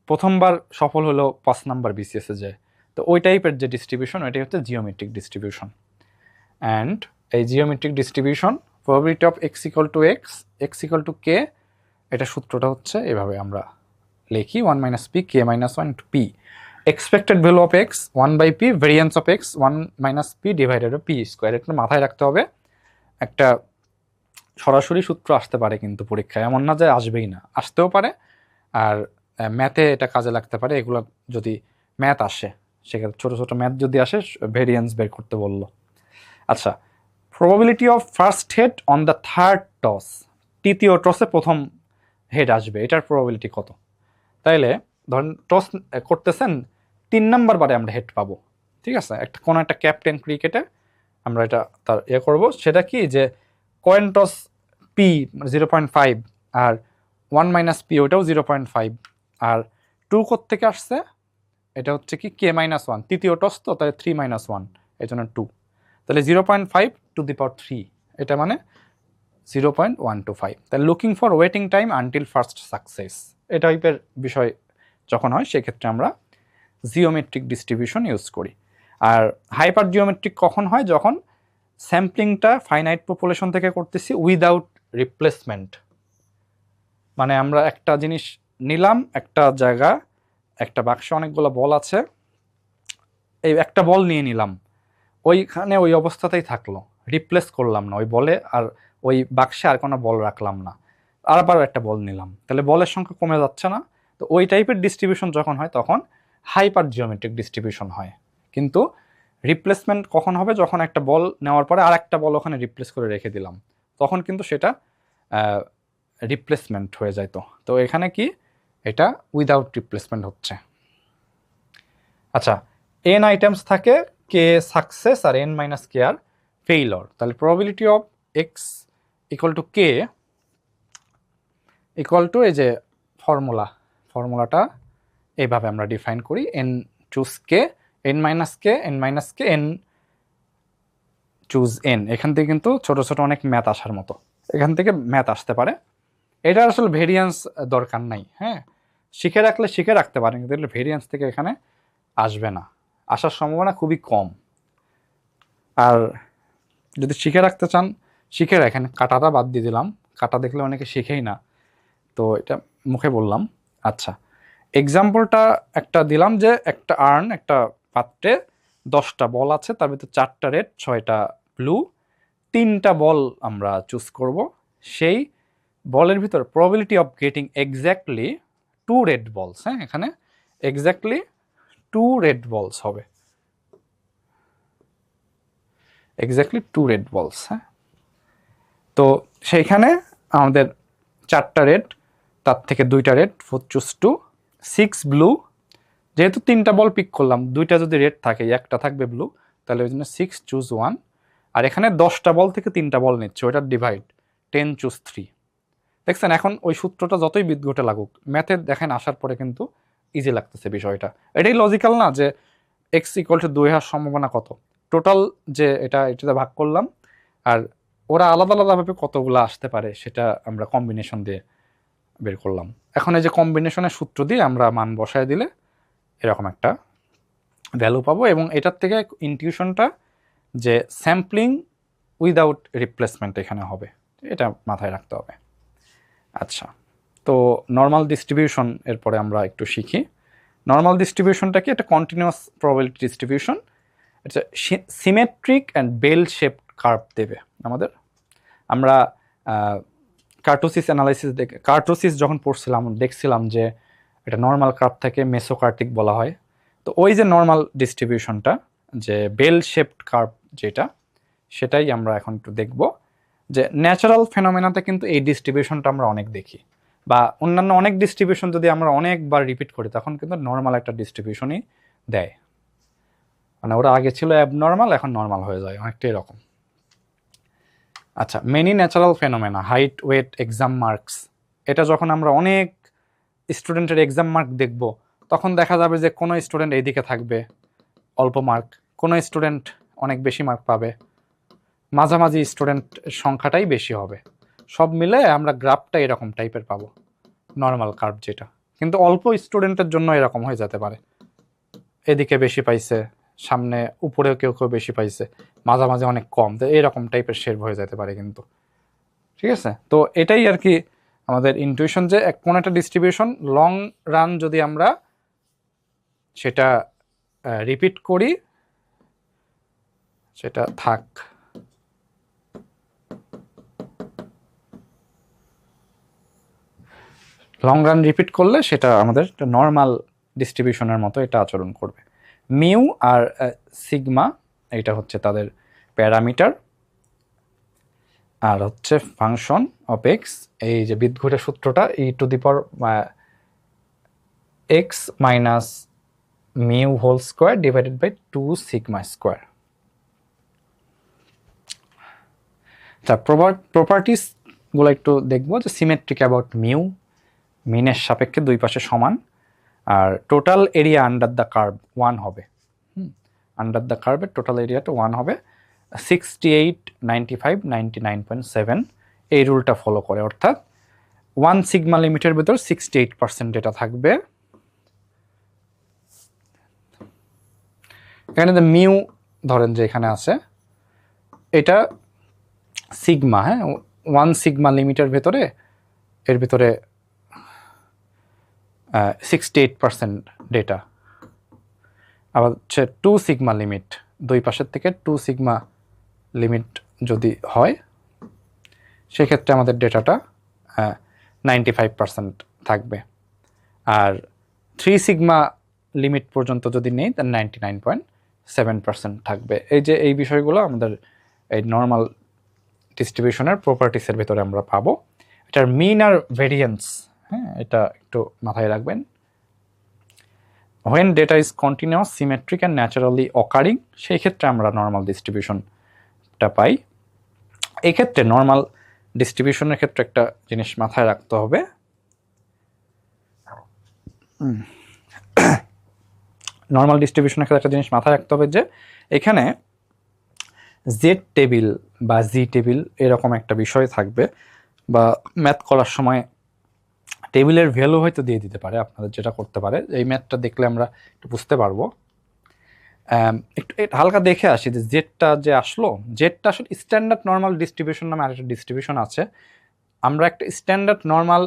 প্রথমবার সফল হলো 5 নাম্বার বিসিএসে যায়। তো ওই টাইপের যে ডিস্ট্রিবিউশন ওইটাই হচ্ছে জিওমেট্রিক ডিস্ট্রিবিউশন। অ্যান্ড এই geometric distribution probability of X equal to X, X equal to K, এটা সূত্রটা হচ্ছে এভাবে আমরা লিখি 1 - p k - 1 into p, expected value of x 1/p, variance of x 1 - p divided by p square. এটা মাথায় রাখতে হবে। একটা সরাসরি সূত্র আসতে পারে কিন্তু পরীক্ষায়, এমন না যে আসবেই না, আসতেও পারে। আর ম্যাথে এটা কাজে লাগতে পারে, এগুলো যদি ম্যাথ আসে, সেক্ষেত্রে ছোটো ছোটো ম্যাথ যদি আসে ভেরিয়েন্স বের করতে বললো। আচ্ছা, probability of first head on the third toss, তৃতীয় টসে প্রথম হেড আসবে, এটার প্রবাবিলিটি কত? তাইলে ধরেন টস করতেছেন 3 নাম্বার বারে আমরা হেড পাবো, ঠিক আছে? একটা কোনো একটা ক্যাপ্টেন ক্রিকেটে আমরা এটা তার করবো, সেটা কি যে কয়েন টস পি 0.5 আর 1 - p ওটাও 0.5, আর 2 থেকে আসছে, এটা হচ্ছে কি k-1, তৃতীয় টস তো, তাহলে 3 - 1, এই জন্য 2, তাহলে 0.5 টু দি পাওয়ার 3, এটা মানে 0.125। তাহলে looking for waiting time until first success, এই টাইপের বিষয় যখন হয় সেক্ষেত্রে আমরা জিওমেট্রিক ডিস্ট্রিবিউশন ইউজ করি। আর হাইপার জিওমেট্রিক কখন হয়? যখন স্যাম্পলিংটা ফাইনাইট পপুলেশন থেকে করতেছি উইদাউট রিপ্লেসমেন্ট। মানে আমরা একটা জিনিস নিলাম, একটা জায়গা, একটা বাক্সে অনেকগুলো বল আছে, এই একটা বল নিয়ে নিলাম, ওইখানে ওই অবস্থাতেই থাকলো, রিপ্লেস করলাম না ওই বলে, আর ওই বাক্সে আর কোনো বল রাখলাম না, আর আবার একটা বল নিলাম, তাহলে বলের সংখ্যা কমে যাচ্ছে না? তো ওই টাইপের ডিস্ট্রিবিউশন যখন হয় তখন হাইপার জিওমেট্রিক ডিস্ট্রিবিউশন হয়। কিন্তু রিপ্লেসমেন্ট কখন হবে? যখন একটা বল নেওয়ার পরে আর একটা বল ওখানে রিপ্লেস করে রেখে দিলাম, তখন কিন্তু সেটা রিপ্লেসমেন্ট হয়ে যায়। তো এখানে কি এটা উইদাউট রিপ্লেসমেন্ট হচ্ছে। আচ্ছা, এন আইটেমস থাকে, কে সাকসেস আর এন মাইনাস কে আর ফেইলর। তাহলে probability of X equal to K equal to এই যে ফর্মুলাটা এইভাবে আমরা ডিফাইন করি, N choose K, N minus K N choose N. এখান থেকে কিন্তু ছোট ছোট অনেক ম্যাথ আসার মতো, এখান থেকে ম্যাথ আসতে পারে। এটা আসলে ভেরিয়েন্স দরকার নাই, হ্যাঁ, শিখে রাখতে পারেন, কিন্তু এগুলো ভেরিয়েন্স থেকে এখানে আসবে না, আসার সম্ভাবনা খুবই কম। আর যদি শিখে রাখতে চান শিখে রাখেন, কাটাটা বাদ দিয়ে দিলাম, কাটা দেখলে অনেকে শিখেই না, তো এটা মুখে বললাম। আচ্ছা, এক্সাম্পলটা একটা দিলাম যে একটা পাত্রে 10টা বল আছে, তার ভিতরে 4টা রেড 6টা ব্লু, 3টা বল আমরা চুজ করব, সেই বলের ভিতর probability of getting exactly 2 red বলস, হ্যাঁ, এখানে এক্স্যাক্টলি 2 রেড বলস হবে, এক্স্যাক্টলি 2 রেড বলস, হ্যাঁ। তো সেইখানে আমাদের 4টা রেড, তার থেকে 2টা রেড, 4 চুজ 2, 6 ব্লু, যেহেতু 3টা বল পিক করলাম, 2টা যদি রেড থাকে একটা থাকবে ব্লু, তাহলে ওই জন্য 6 চুজ 1, আর এখানে 10টা বল থেকে 3টা বল নিচ্ছে, ওইটার ডিভাইড 10 চুজ 3। দেখছেন, এখন ওই সূত্রটা যতই বিদঘটে লাগুক, ম্যাথে দেখেন আসার পরে কিন্তু ইজি লাগতেছে বিষয়টা। এটাই লজিক্যাল না যে এক্স ইকুয়াল টু 2 হওয়ার সম্ভাবনা কত, টোটাল যে এটাতে ভাগ করলাম, আর ওরা আলাদা আলাদাভাবে কতগুলো আসতে পারে সেটা আমরা কম্বিনেশন দিয়ে বের করলাম। এখন এই যে কম্বিনেশনের সূত্র দিয়ে আমরা মান বসায় দিলে এরকম একটা ভ্যালু পাবো, এবং এটার থেকে ইনটিউশনটা যে স্যাম্পলিং উইদাউট রিপ্লেসমেন্ট এখানে হবে, এটা মাথায় রাখতে হবে। আচ্ছা, তো নর্মাল ডিস্ট্রিবিউশন এরপরে আমরা একটু শিখি। নর্মাল ডিস্ট্রিবিউশনটা কি? একটা কন্টিনিউয়াস প্রবাবিলিটি ডিস্ট্রিবিউশন, এটা symmetric and bell shaped curve দেবে আমাদের। আমরা কার্টোসিস অ্যানালাইসিস কার্টোসিস যখন পড়ছিলাম দেখছিলাম যে এটা নর্মাল কার্ভ থেকে মেসোকার্টিক বলা হয়। তো ওই যে নর্মাল ডিস্ট্রিবিউশনটা, যে বেল শেপড কার্ভ যেটা, সেটাই আমরা এখন একটু দেখব। যে ন্যাচারাল ফেনোমেনাতে কিন্তু এই ডিস্ট্রিবিউশনটা আমরা অনেক দেখি, বা অন্যান্য অনেক ডিস্ট্রিবিউশন যদি আমরা অনেকবার রিপিট করি তখন কিন্তু নর্মাল একটা ডিস্ট্রিবিউশনই দেয়, মানে ওরা আগে ছিল অ্যাবনর্মাল, এখন নর্মাল হয়ে যায়, অনেকটা এরকম। আচ্ছা, many natural phenomena, height, weight, exam marks, এটা যখন আমরা অনেক স্টুডেন্টের এক্সাম মার্ক দেখব, তখন দেখা যাবে যে কোনো স্টুডেন্ট এইদিকে থাকবে অল্প মার্ক, কোনো স্টুডেন্ট অনেক বেশি মার্ক পাবে, মাঝামাঝি স্টুডেন্ট সংখ্যাটাই বেশি হবে, সব মিলে আমরা গ্রাফটা এরকম টাইপের পাবো, নর্মাল কার্ভ যেটা। কিন্তু অল্প স্টুডেন্টের জন্য এরকম হয়ে যেতে পারে, এদিকে বেশি পাইছে, সামনে উপরেও কেউ কেউ বেশি পাইছে, মাঝামাঝি অনেক কম, তো এরকম টাইপের শেপ হয়ে যেতে পারে কিন্তু। ঠিক আছে, তো এটাই আর কি আমাদের ইনটিউশন, যে কোন একটা ডিস্ট্রিবিউশন লং রান যদি আমরা সেটা রিপিট করি, সেটা থাক, লং রান রিপিট করলে সেটা আমাদের নর্মাল ডিস্ট্রিবিউশনের মতো এটা আচরণ করবে। মিউ আর সিগমা এটা হচ্ছে তাদের প্যারামিটার, আর হচ্ছে ফাংশন অফ এক্স, এই যে বিদঘুটের সূত্রটা E to the power X minus mu whole square divided by 2 sigma square. তা প্রপার্টিসগুলো একটু দেখবো, যে সিমেট্রিক অ্যাবাউট মিউ, মিনের সাপেক্ষে দুই পাশে সমান, আর total area under the curve 1 হবে, আন্ডার দ্য কার্ভের টোটাল এরিয়াটা 1 হবে, 68, 95, 99.7 এই রুলটা ফলো করে, অর্থাৎ 1 সিগমা লিমিটের ভিতর 68% এটা থাকবে। এখানে মিউ ধরেন যে এখানে আছে এটা সিগমা, হ্যাঁ, 1 সিগমা লিমিটের ভেতরে এর ভিতরে 68% ডেটা। আবার হচ্ছে 2 সিগমা লিমিট, দুই পাশের থেকে 2 সিগমা লিমিট যদি হয় সেক্ষেত্রে আমাদের ডেটাটা 95% থাকবে। আর 3 সিগমা লিমিট পর্যন্ত যদি নেই তাহলে 99.7% থাকবে। এই বিষয়গুলো আমাদের এই নর্মাল ডিস্ট্রিবিউশনের প্রপার্টিসের ভিতরে আমরা পাবো। এটার মিন আর ভেরিয়েন্স, হ্যাঁ, এটা একটু মাথায় রাখবেন। when data is continuous, symmetric and naturally occurring, সেই ক্ষেত্রে আমরা নর্মাল ডিস্ট্রিবিউশনটা পাই। এই ক্ষেত্রে নর্মাল ডিস্ট্রিবিউশনের ক্ষেত্রে একটা জিনিস মাথায় রাখতে হবে, নর্মাল ডিস্ট্রিবিউশনের ক্ষেত্রে একটা জিনিস মাথায় রাখতে হবে যে এখানে জেড টেবিল বা জি টেবিল এরকম একটা বিষয় থাকবে, বা ম্যাথ করার সময় টেবিলের ভ্যালু হয়তো দিয়ে দিতে পারে। আপনাদের যেটা করতে পারে, এই ম্যাথটা দেখলে আমরা একটু বুঝতে পারবো। একটু হালকা দেখে আসি যে জেডটা যে আসলো, জেডটা আসলে স্ট্যান্ডার্ড নর্মাল ডিস্ট্রিবিউশন নামে আরেকটা ডিস্ট্রিবিউশন আছে। আমরা একটা স্ট্যান্ডার্ড নর্মাল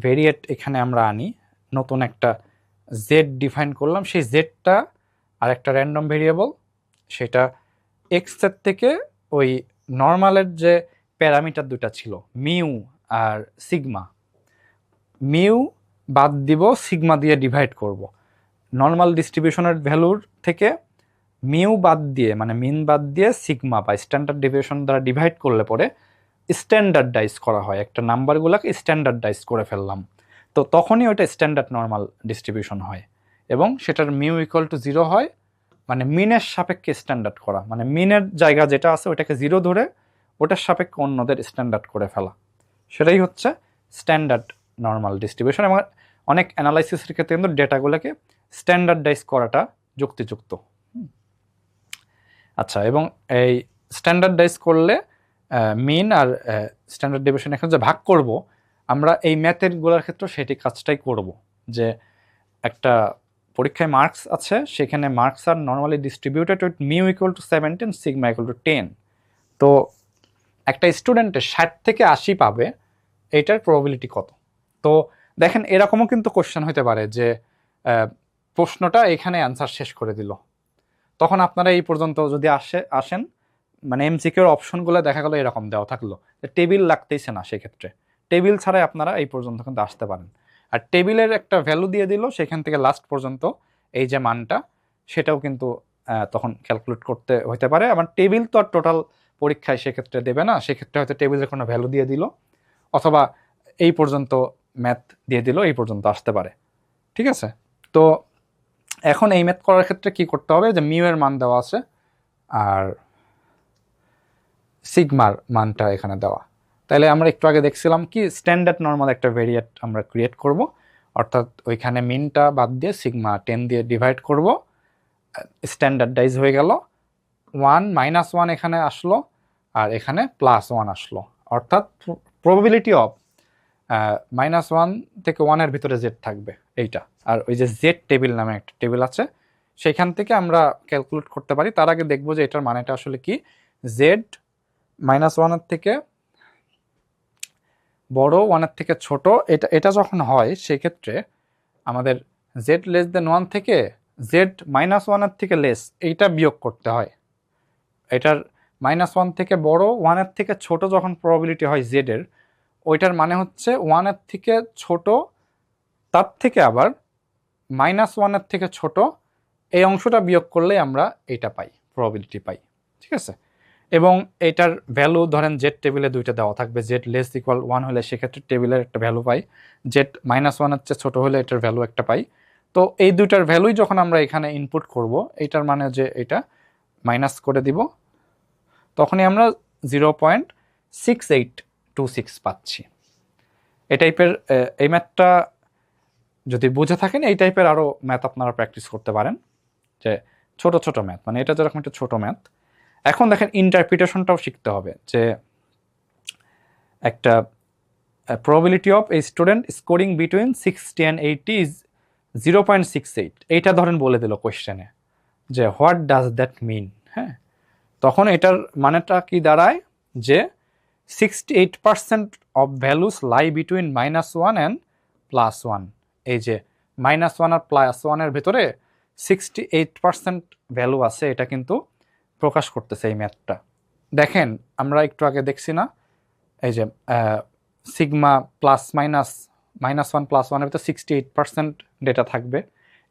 ভেরিয়েট এখানে আমরা আনি, নতুন একটা জেড ডিফাইন করলাম, সেই জেডটা আর একটা র্যান্ডম ভেরিয়েবল, সেটা এক্সের থেকে ওই নর্মালের যে প্যারামিটার দুটা ছিল মিউ আর সিগমা, মিউ বাদ দিব, সিগমা দিয়ে ডিভাইড করব। নর্মাল ডিস্ট্রিবিউশনের ভ্যালুর থেকে মিউ বাদ দিয়ে, মানে মিন বাদ দিয়ে সিগমা বা স্ট্যান্ডার্ড ডিভিয়েশন দ্বারা ডিভাইড করলে পরে স্ট্যান্ডার্ডাইজ করা হয়, একটা নাম্বারগুলোকে স্ট্যান্ডার্ডাইজ করে ফেললাম, তো তখনই ওইটা স্ট্যান্ডার্ড নর্মাল ডিস্ট্রিবিউশন হয়। এবং সেটার মিউ ইকুয়াল টু 0 হয়, মানে মিনের সাপেক্ষে স্ট্যান্ডার্ড করা, মানে মিনের জায়গা যেটা আছে ওটাকে 0 ধরে ওটার সাপেক্ষে অন্যদের স্ট্যান্ডার্ড করে ফেলা, সেটাই হচ্ছে স্ট্যান্ডার্ড নর্মাল ডিস্ট্রিবিউশন। এবং অনেক অ্যানালাইসিসের ক্ষেত্রে কিন্তু ডেটাগুলোকে স্ট্যান্ডার্ডাইজ করাটা যুক্তিযুক্ত। আচ্ছা, এবং এই স্ট্যান্ডার্ডাইজ করলে মিন আর স্ট্যান্ডার্ড ডিভিয়েশন এখন যে ভাগ করব, আমরা এই ম্যাথেরগুলোর ক্ষেত্রে সেটি কাজটাই করব, যে একটা পরীক্ষায় মার্কস আছে, সেখানে marks are normally distributed with mu equal to 17, sigma equal to 10। তো একটা স্টুডেন্টের 60 থেকে 80 পাবে, এইটার প্রবাবিলিটি কত? তো দেখেন এরকমও কিন্তু কোশ্চেন হতে পারে যে প্রশ্নটা এখানে অ্যান্সার শেষ করে দিল, তখন আপনারা এই পর্যন্ত যদি আসেন, মানে এমসিকিউর অপশনগুলো দেখা গেল এরকম দেওয়া থাকলো, টেবিল লাগতেইছে না, সেক্ষেত্রে টেবিল ছাড়াই আপনারা এই পর্যন্ত কিন্তু আসতে পারেন। আর টেবিলের একটা ভ্যালু দিয়ে দিল, সেখান থেকে লাস্ট পর্যন্ত এই যে মানটা, সেটাও কিন্তু তখন ক্যালকুলেট করতে হতে পারে। আবার টেবিল তো আর টোটাল পরীক্ষায় সেক্ষেত্রে দেবে না, সেক্ষেত্রে হয়তো টেবিলের কোনো ভ্যালু দিয়ে দিল, অথবা এই পর্যন্ত ম্যাথ দিয়ে দিল, এই পর্যন্ত আসতে পারে। ঠিক আছে, তো এখন এই ম্যাথ করার ক্ষেত্রে কি করতে হবে, যে মিউ এর মান দেওয়া আছে আর সিগমার মানটা এখানে দেওয়া। তাহলে আমরা একটু আগে দেখছিলাম কি স্ট্যান্ডার্ড নর্মাল একটা ভেরিয়েট আমরা ক্রিয়েট করব, অর্থাৎ ওইখানে মিনটা বাদ দিয়ে সিগমা 10 দিয়ে ডিভাইড করব, স্ট্যান্ডার্ডাইজ হয়ে গেল। 1 -1 এখানে আসলো আর এখানে +1 আসলো, অর্থাৎ প্রবাবিলিটি অফ -1 থেকে 1-এর ভিতরে জেড থাকবে এইটা। আর ওই যে জেড টেবিল নামে একটা টেবিল আছে, সেখান থেকে আমরা ক্যালকুলেট করতে পারি। তার আগে দেখবো যে এটার মানেটা আসলে কি। জেড -1-এর থেকে বড়, 1-এর থেকে ছোট, এটা যখন হয় সেক্ষেত্রে আমাদের জেড <1 থেকে জেড -1-এর থেকে লেস এইটা বিয়োগ করতে হয়। এটার -1 থেকে বড়, 1-এর থেকে ছোট যখন প্রবাবিলিটি হয় জেডের, ওইটার মানে হচ্ছে 1-এর থেকে ছোট, তার থেকে আবার -1-এর থেকে ছোট, এই অংশটা বিয়োগ করলে আমরা এইটা পাই, প্রবাবিলিটি পাই। ঠিক আছে, এবং এটার ভ্যালু ধরেন জেড টেবিলে দুইটা দেওয়া থাকবে, জেড <1 হলে সেক্ষেত্রে টেবিলের একটা ভ্যালু পাই, জেড -1-এর চেয়ে ছোটো হলে এটার ভ্যালু একটা পাই। তো এই দুইটার ভ্যালুই যখন আমরা এখানে ইনপুট করব, এইটার মানে যে এটা মাইনাস করে দিব, তখনই আমরা 0.6826 পাচ্ছি। এই টাইপের এই ম্যাথটা যদি বুঝে থাকেন, এই টাইপের আরও ম্যাথ আপনারা প্র্যাকটিস করতে পারেন, যে ছোট ছোট ম্যাথ, মানে এটা যেরকম একটা ছোট ম্যাথ। এখন দেখেন ইন্টারপ্রিটেশনটাও শিখতে হবে, যে একটা probability of a student scoring between 60 and 80 is 0.68, এইটা ধরেন বলে দিল কোয়েশ্চেনে, যে হোয়াট ডাজ দ্যাট মিন। হ্যাঁ, তখন এটার মানেটা কি দাঁড়ায় যে 68% of values lie between -1 and +1। এই যে -1 আর +1-এর ভেতরে 68% ভ্যালু আছে, এটা কিন্তু প্রকাশ করতেছে এই ম্যাথটা। দেখেন আমরা একটু আগে দেখছি না, এই যে সিগমা প্লাস মাইনাস -1 +1-এর ভিতরে 68% ডেটা থাকবে।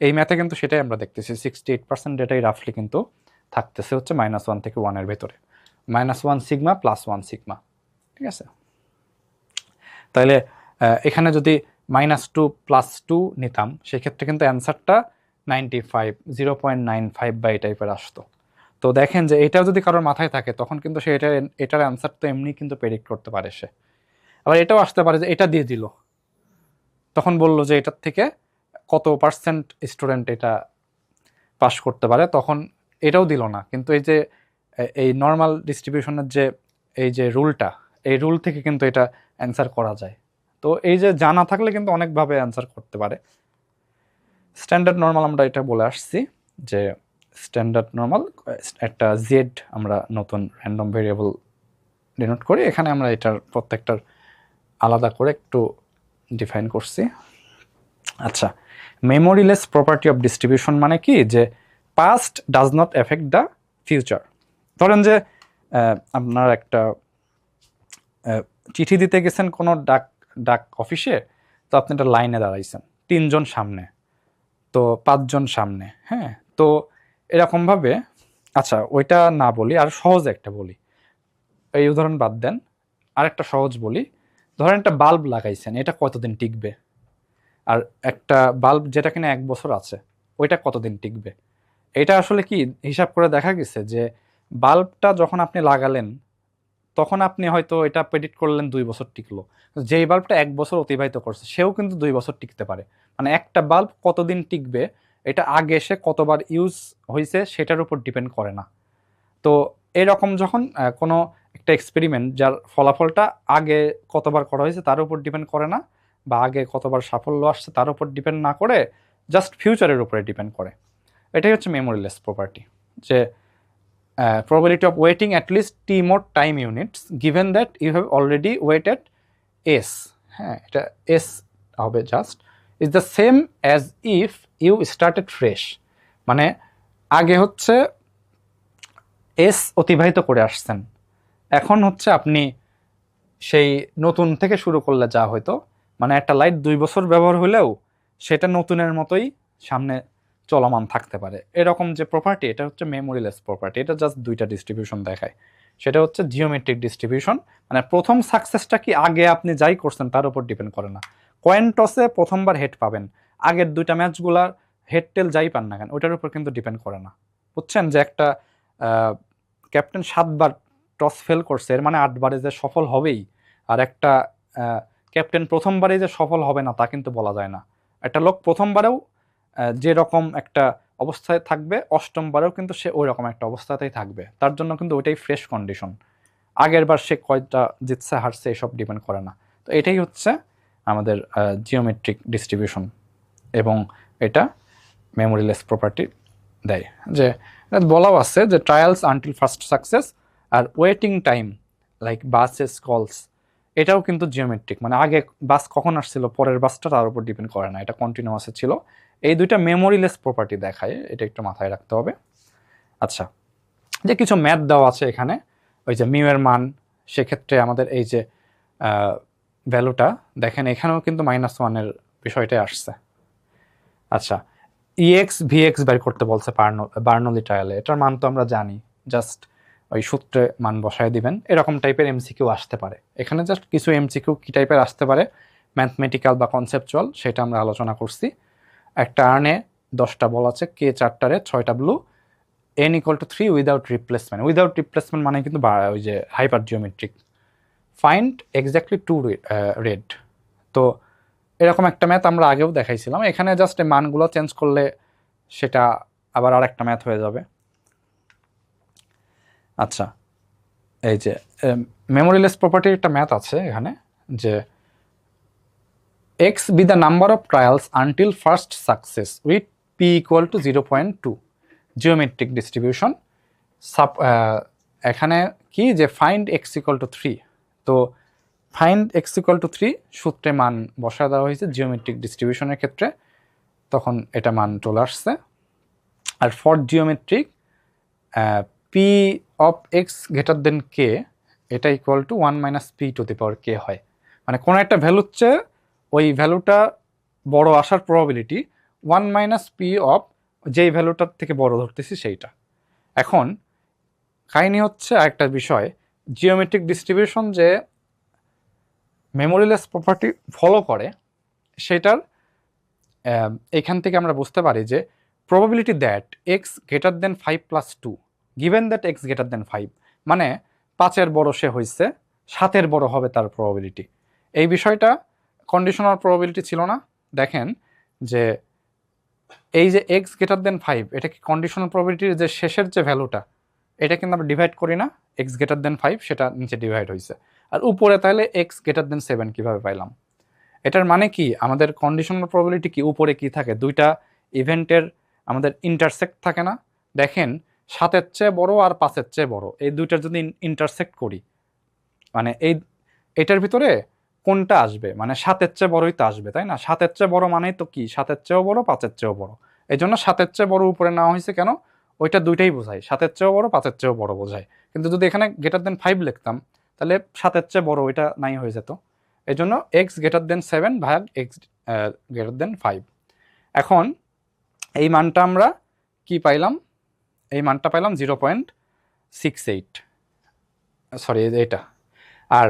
এই ম্যাথে কিন্তু সেটাই আমরা দেখতেছি, 68% ডেটাই রাফলি কিন্তু থাকতেছে হচ্ছে -1 থেকে 1-এর ভেতরে, -1 সিগমা +1 সিগমা। ঠিক আছে, তাহলে এখানে যদি -2 +2 নিতাম সেক্ষেত্রে কিন্তু অ্যান্সারটা 95, 0.95 বা এই টাইপের আসতো। তো দেখেন যে এটাও যদি কারোর মাথায় থাকে তখন কিন্তু সে এটার অ্যান্সার তো এমনি কিন্তু প্রেডিক্ট করতে পারে সে। আবার এটাও আসতে পারে যে এটা দিয়ে দিল, তখন বলল যে এটার থেকে কত পার্সেন্ট স্টুডেন্ট এটা পাস করতে পারে, তখন এটাও দিল না, কিন্তু এই যে এই নর্মাল ডিস্ট্রিবিউশনের যে এই যে রুলটা, এই রুল থেকে কিন্তু এটা অ্যান্সার করা যায়। তো এই যে জানা থাকলে কিন্তু অনেকভাবে অ্যান্সার করতে পারে। স্ট্যান্ডার্ড নর্মাল আমরা এটা বলে আসছি যে স্ট্যান্ডার্ড নর্মাল একটা জেড আমরা নতুন র্যান্ডম ভেরিয়েবল ডিনোট করি, এখানে আমরা এটার প্রত্যেকটার আলাদা করে একটু ডিফাইন করছি। আচ্ছা, মেমোরিলেস প্রপার্টি অফ ডিস্ট্রিবিউশন মানে কি, যে past does not effect the future. ধরেন যে আপনার একটা চিঠি দিতে গেছেন কোনো ডাক অফিসে, তো আপনি একটা লাইনে দাঁড়াইছেন, 3 জন সামনে, তো 5 জন সামনে, হ্যাঁ, তো এরকমভাবে। আচ্ছা ওইটা না বলি, আর সহজ একটা বলি, এই উদাহরণ বাদ দেন, আরেকটা সহজ বলি। ধরেন একটা বাল্ব লাগাইছেন, এটা কতদিন টিকবে? আর একটা বাল্ব যেটা কিনা 1 বছর আছে, ওইটা কতদিন টিকবে? এটা আসলে কি হিসাব করে দেখা গেছে যে বাল্বটা যখন আপনি লাগালেন তখন আপনি হয়তো এটা প্রেডিক্ট করলেন 2 বছর টিকলো, যেই বাল্বটা 1 বছর অতিবাহিত করছে সেও কিন্তু 2 বছর টিকতে পারে। মানে একটা বাল্ব কতদিন টিকবে এটা আগে সে কতবার ইউজ হয়েছে সেটার উপর ডিপেন্ড করে না। তো এরকম যখন কোনো একটা এক্সপেরিমেন্ট যার ফলাফলটা আগে কতবার করা হয়েছে তার উপর ডিপেন্ড করে না, বা আগে কতবার সাফল্য আসছে তার উপর ডিপেন্ড না করে জাস্ট ফিউচারের উপরে ডিপেন্ড করে, এটাই হচ্ছে মেমোরিলেস প্রপার্টি। যে probability of waiting at least t more time units given that you have already waited s, হ্যাঁ এটা s হবে just, is the same as if you started fresh। মানে আগে হচ্ছে s অতিবাহিত করে আসছেন, এখন হচ্ছে আপনি সেই নতুন থেকে শুরু করলে যা হয়তো, মানে একটা লাইট 2 বছর ব্যবহার হলেও সেটা নতুনের মতোই সামনে চলমান থাকতে পারে, এরকম যে প্রপার্টি এটা হচ্ছে মেমোরিলেস প্রপার্টি। এটা জাস্ট দুইটা ডিস্ট্রিবিউশন দেখায়, সেটা হচ্ছে জিওমেট্রিক ডিস্ট্রিবিউশন, মানে প্রথম সাকসেসটা কি আগে আপনি যাই করছেন তার উপর ডিপেন্ড করে না। কয়েন টসে প্রথমবার হেড পাবেন, আগের দুইটা ম্যাচগুলার হেড টেল যাই পান না কেন ওইটার উপর কিন্তু ডিপেন্ড করে না। বুঝছেন যে একটা ক্যাপ্টেন 7বার টস ফেল করছে, এর মানে 8বারে যে সফল হবেই, আর একটা ক্যাপ্টেন প্রথমবারে যে সফল হবে না তা কিন্তু বলা যায় না। একটা লোক প্রথমবারেও যেরকম একটা অবস্থায় থাকবে, 8মবারেও কিন্তু সে ওই রকম একটা অবস্থাতেই থাকবে, তার জন্য কিন্তু ওইটাই ফ্রেশ কন্ডিশন। আগের বার সে কয়টা জিতছে হারছে এসব ডিপেন্ড করে না। তো এটাই হচ্ছে আমাদের জিওমেট্রিক ডিস্ট্রিবিউশন, এবং এটা মেমোরিলেস প্রপার্টি দেয়। যে বলাও আছে যে ট্রায়ালস আনটিল ফার্স্ট সাকসেস আর ওয়েটিং টাইম লাইক বাসেস কলস, এটাও কিন্তু জিওমেট্রিক, মানে আগে বাস কখন আসছিল পরের বাসটা তার উপর ডিপেন্ড করে না, এটা কন্টিনিউয়াসে ছিল। এই দুইটা মেমোরিলেস প্রপার্টি দেখায়, এটা একটু মাথায় রাখতে হবে। আচ্ছা, যে কিছু ম্যাথ দেওয়া আছে এখানে, ওই যে মিউ এর মান, সেক্ষেত্রে আমাদের এই যে ভ্যালুটা দেখেন এখানেও কিন্তু -1-এর বিষয়টাই আসছে। আচ্ছা, ইএক্স ভিএক্স বের করতে বলছে বার্নলি ট্রায়ালে, এটার মান তো আমরা জানি, জাস্ট ওই সূত্রে মান বসায় দিবেন। এরকম টাইপের এমসিকিউ আসতে পারে, এখানে জাস্ট কিছু এমসিকিউ কী টাইপের আসতে পারে ম্যাথমেটিক্যাল বা কনসেপচুয়াল সেটা আমরা আলোচনা করছি। একটা আর্নে 10টা বল আছে, কে 4টা রেড 6টা blue, n = 3 without replacement. Without replacement মানে কিন্তু ওই যে hyper geometric. Find exactly 2 red. তো এরকম একটা ম্যাথ আমরা আগেও দেখাইছিলাম, এখানে জাস্ট মানগুলো চেঞ্জ করলে সেটা আবার আর একটা ম্যাথ হয়ে যাবে। আচ্ছা, এই যে মেমোরিলেস প্রপার্টির একটা ম্যাথ আছে এখানে, যে x be the number of trials until first success with p = 0.2 geometric distribution এখানে কি যে ফাইন্ড এক্স ইকুয়াল টু 3, তো ফাইন্ড এক্স ইকুয়াল টু 3 সূত্রে মান বসা দেওয়া হয়েছে জিওমেট্রিক ডিস্ট্রিবিউশনের ক্ষেত্রে, তখন এটা মান চলে আসছে। আর for geometric P of X greater than K, এটা equal to 1 minus P to the power K হয়, মানে কোনো একটা ভ্যালুর চেয়ে ওই ভ্যালুটা বড় আসার প্রবাবিলিটি 1 মাইনাস পি অফ যেই ভ্যালুটার থেকে বড় ধরতেছি সেইটা। এখন কাহিনী হচ্ছে আরেকটা বিষয়, জিওমেট্রিক ডিস্ট্রিবিউশন যে মেমোরিলেস প্রপার্টি ফলো করে সেটার এখান থেকে আমরা বুঝতে পারি যে probability that x greater than 5 plus 2 given that x greater than 5, মানে 5-এর বড় সে হয়েছে, 7-এর বড় হবে তার প্রবাবিলিটি। এই বিষয়টা কন্ডিশনাল প্রবাবিলিটি ছিল না। দেখেন যে এই যে এক্স গ্রেটার দেন 5, এটা কি কন্ডিশনাল প্রবাবিলিটির যে শেষের যে ভ্যালুটা, এটা কিন্তু আমরা ডিভাইড করি না, এক্স গ্রেটার দেন 5 সেটা নিচে ডিভাইড হয়েছে, আর উপরে তাহলে এক্স গ্রেটার দেন 7 কীভাবে পাইলাম? এটার মানে কি আমাদের কন্ডিশনাল প্রবাবিলিটি কি উপরে কি থাকে, দুইটা ইভেন্টের আমাদের ইন্টারসেক্ট থাকে না। দেখেন 7-এর চেয়ে বড় আর 5-এর চেয়ে বড়, এই দুইটার যদি ইন্টারসেক্ট করি, মানে এটার ভিতরে কোনটা আসবে, মানে 7-এর চেয়ে বড়ই তো আসবে, তাই না? 7-এর চেয়ে বড় মানেই তো কি 7-এর চেয়েও বড় 5-এর চেয়েও বড়, এই জন্য 7-এর চেয়ে বড় উপরে নেওয়া হয়েছে। কেন? ওইটা দুইটাই বোঝায়, 7-এর চেয়েও বড় 5-এর চেয়েও বড় বোঝায়। কিন্তু যদি এখানে গ্রেটার দেন 5 লিখতাম তাহলে 7-এর চেয়ে বড় ওইটা নাই হয়ে যেত। এই জন্য এক্স গ্রেটার দেন 7 ভাগ এক্স গ্রেটার দেন 5। এখন এই মানটা আমরা কি পাইলাম? এই মানটা পাইলাম 0.68, সরি এটা। আর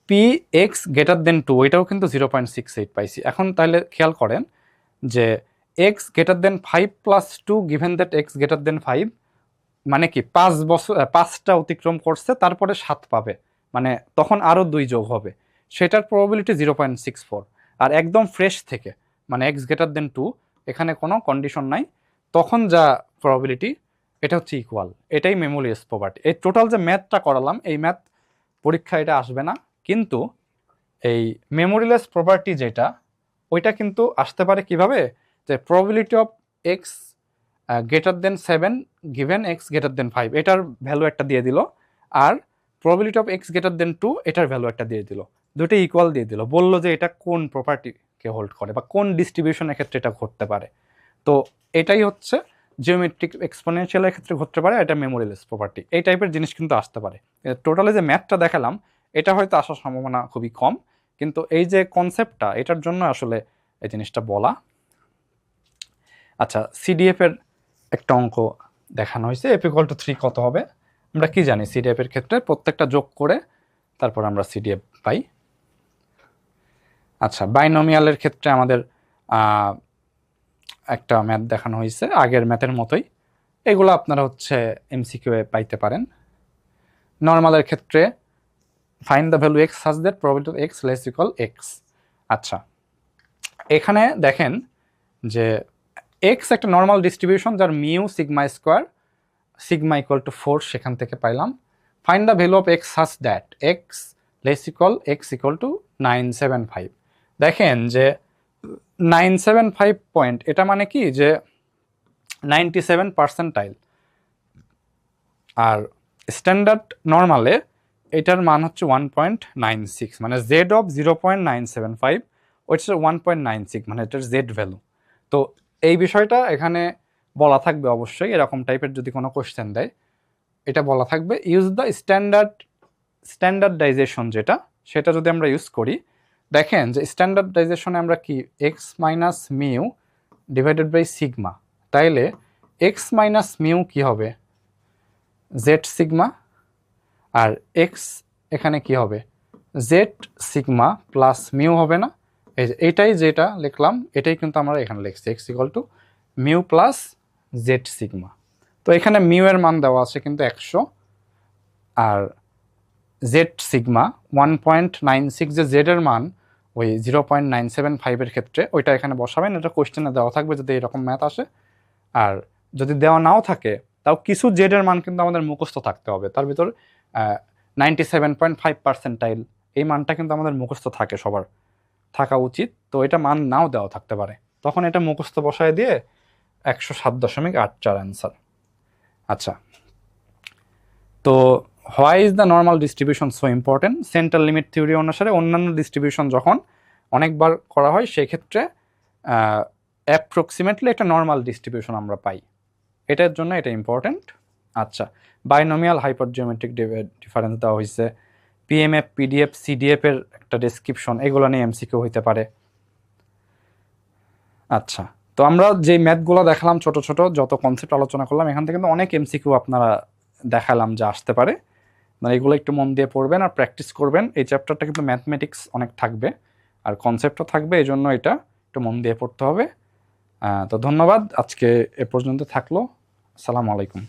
পি এক্স গ্রেটার দেন 2 এটাও কিন্তু 0.68 পাইছি। এখন তাহলে খেয়াল করেন যে x greater than 5 plus 2 given that x greater than 5, মানে কি 5টা অতিক্রম করছে তারপরে 7 পাবে, মানে তখন আরও 2 যোগ হবে, সেটার প্রবাবিলিটি 0.64। আর একদম ফ্রেশ থেকে, মানে এক্স গ্রেটার দেন 2, এখানে কোনো কন্ডিশন নাই, তখন যা প্রবাবিলিটি এটা হচ্ছে ইকুয়াল। এটাই মেমোরিয়াস প্রপার্টি। এই টোটাল যে ম্যাথটা করালাম, এই ম্যাথ পরীক্ষা এটা আসবে না, কিন্তু এই মেমোরিলেস প্রপার্টি যেটা, ওইটা কিন্তু আসতে পারে কিভাবে, যে probability of X greater than 7 given X greater than 5 এটার ভ্যালু একটা দিয়ে দিল, আর probability of X greater than 2 এটার ভ্যালু একটা দিয়ে দিল, দুটো ইকুয়াল দিয়ে দিল, বললো যে এটা কোন প্রপার্টিকে হোল্ড করে বা কোন ডিস্ট্রিবিউশনের ক্ষেত্রে এটা ঘটতে পারে। তো এটাই হচ্ছে জিওমেট্রিক এক্সপোনেনশিয়ালের ক্ষেত্রে ঘটতে পারে, এটা মেমোরিলেস প্রপার্টি। এই টাইপের জিনিস কিন্তু আসতে পারে। টোটালি যে ম্যাথটা দেখালাম এটা হয়তো আসার সম্ভাবনা খুবই কম, কিন্তু এই যে কনসেপ্টটা, এটার জন্য আসলে এই জিনিসটা বলা। আচ্ছা, সিডিএফ এর একটা অঙ্ক দেখানো হয়েছে, এফ ইকুয়াল টু 3 কত হবে? আমরা কি জানি সিডিএফ এর ক্ষেত্রে প্রত্যেকটা যোগ করে তারপর আমরা সিডিএফ পাই। আচ্ছা, বাইনোমিয়ালের ক্ষেত্রে আমাদের একটা ম্যাথ দেখানো হয়েছে আগের ম্যাথের মতোই, এগুলো আপনারা হচ্ছে এমসিকিউ এ পাইতে পারেন। নর্মালের ক্ষেত্রে find the value x such that probability of x less equal x. আচ্ছা, এখানে দেখেন যে এক্স একটা নর্মাল ডিস্ট্রিবিউশন যার mu sigma square, sigma equal two 4, সেখান থেকে পাইলাম। Find the value of x such that x less equal x equal two 975। দেখেন যে 975 পয়েন্ট, এটা মানে কি যে 97 পার্সেন্টাইল, আর স্ট্যান্ডার্ড নর্মালে এটার মান হচ্ছে 1.96, মানে জেড অফ 0.975, ওইটা 1.96, মানে এটার জেড ভ্যালু। তো এই বিষয়টা এখানে বলা থাকবে অবশ্যই, এরকম টাইপের যদি কোনো কোশ্চেন দেয় এটা বলা থাকবে ইউজ দ্য স্ট্যান্ডার্ডাইজেশন, যেটা সেটা যদি আমরা ইউজ করি, দেখেন যে স্ট্যান্ডার্ডাইজেশনে আমরা কি x minus mu divided by sigma, তাইলে এক্স মাইনাস মিউ কি হবে? জেড সিগমা, আর এক্স এখানে কি হবে? জেড সিগমা প্লাস মিউ হবে না? এইটাই যেটা লিখলাম এটাই কিন্তু আমরা এখানে লিখছি, x equal two mu plus Z sigma. তো এখানে মিউ এর মান দেওয়া আছে কিন্তু 100, আর জেড সিগমা 1.96, যে জেড এর মান ওই 0.975 এর ক্ষেত্রে ওইটা এখানে বসাবেন, এটা কোশ্চেনে দেওয়া থাকবে যদি এরকম ম্যাথ আসে। আর যদি দেওয়া নাও থাকে তাও কিছু জেড এর মান কিন্তু আমাদের মুখস্থ থাকতে হবে, তার ভিতর 97.5 এই মানটা কিন্তু আমাদের মুখস্থ থাকে, সবার থাকা উচিত। তো এটা মান নাও দেওয়া থাকতে পারে, তখন এটা মুখস্থ বসায় দিয়ে 107.84 অ্যান্সার। আচ্ছা, তো why is the normal distribution so important? Central limit theory অনুসারে অন্যান্য ডিস্ট্রিবিউশন যখন অনেকবার করা হয় সেক্ষেত্রে অ্যাপ্রক্সিমেটলি একটা নর্মাল ডিস্ট্রিবিউশন আমরা পাই, এটার জন্য এটা ইম্পর্টেন্ট। আচ্ছা, বাইনোমিয়াল হাইপারজিওমেট্রিক ডিফারেন্স দেওয়া হয়েছে, পিএমএফ, পিডিএফ, সিডিএফ এর একটা ডেসক্রিপশন, এগুলো নিয়ে এমসিকিউ হইতে পারে। আচ্ছা, তো আমরা যে ম্যাথগুলো দেখালাম ছোট ছোট যত কনসেপ্ট আলোচনা করলাম, এখান থেকে কিন্তু অনেক এমসিকিউ আপনারা দেখালাম যে আসতে পারে। মানে এগুলো একটু মন দিয়ে পড়বেন আর প্র্যাকটিস করবেন। এই চ্যাপ্টারটা কিন্তু ম্যাথমেটিক্স অনেক থাকবে আর কনসেপ্টও থাকবে, এই জন্য এটা একটু মন দিয়ে পড়তে হবে। তো ধন্যবাদ, আজকে এ পর্যন্ত থাকলো। আসসালামু আলাইকুম।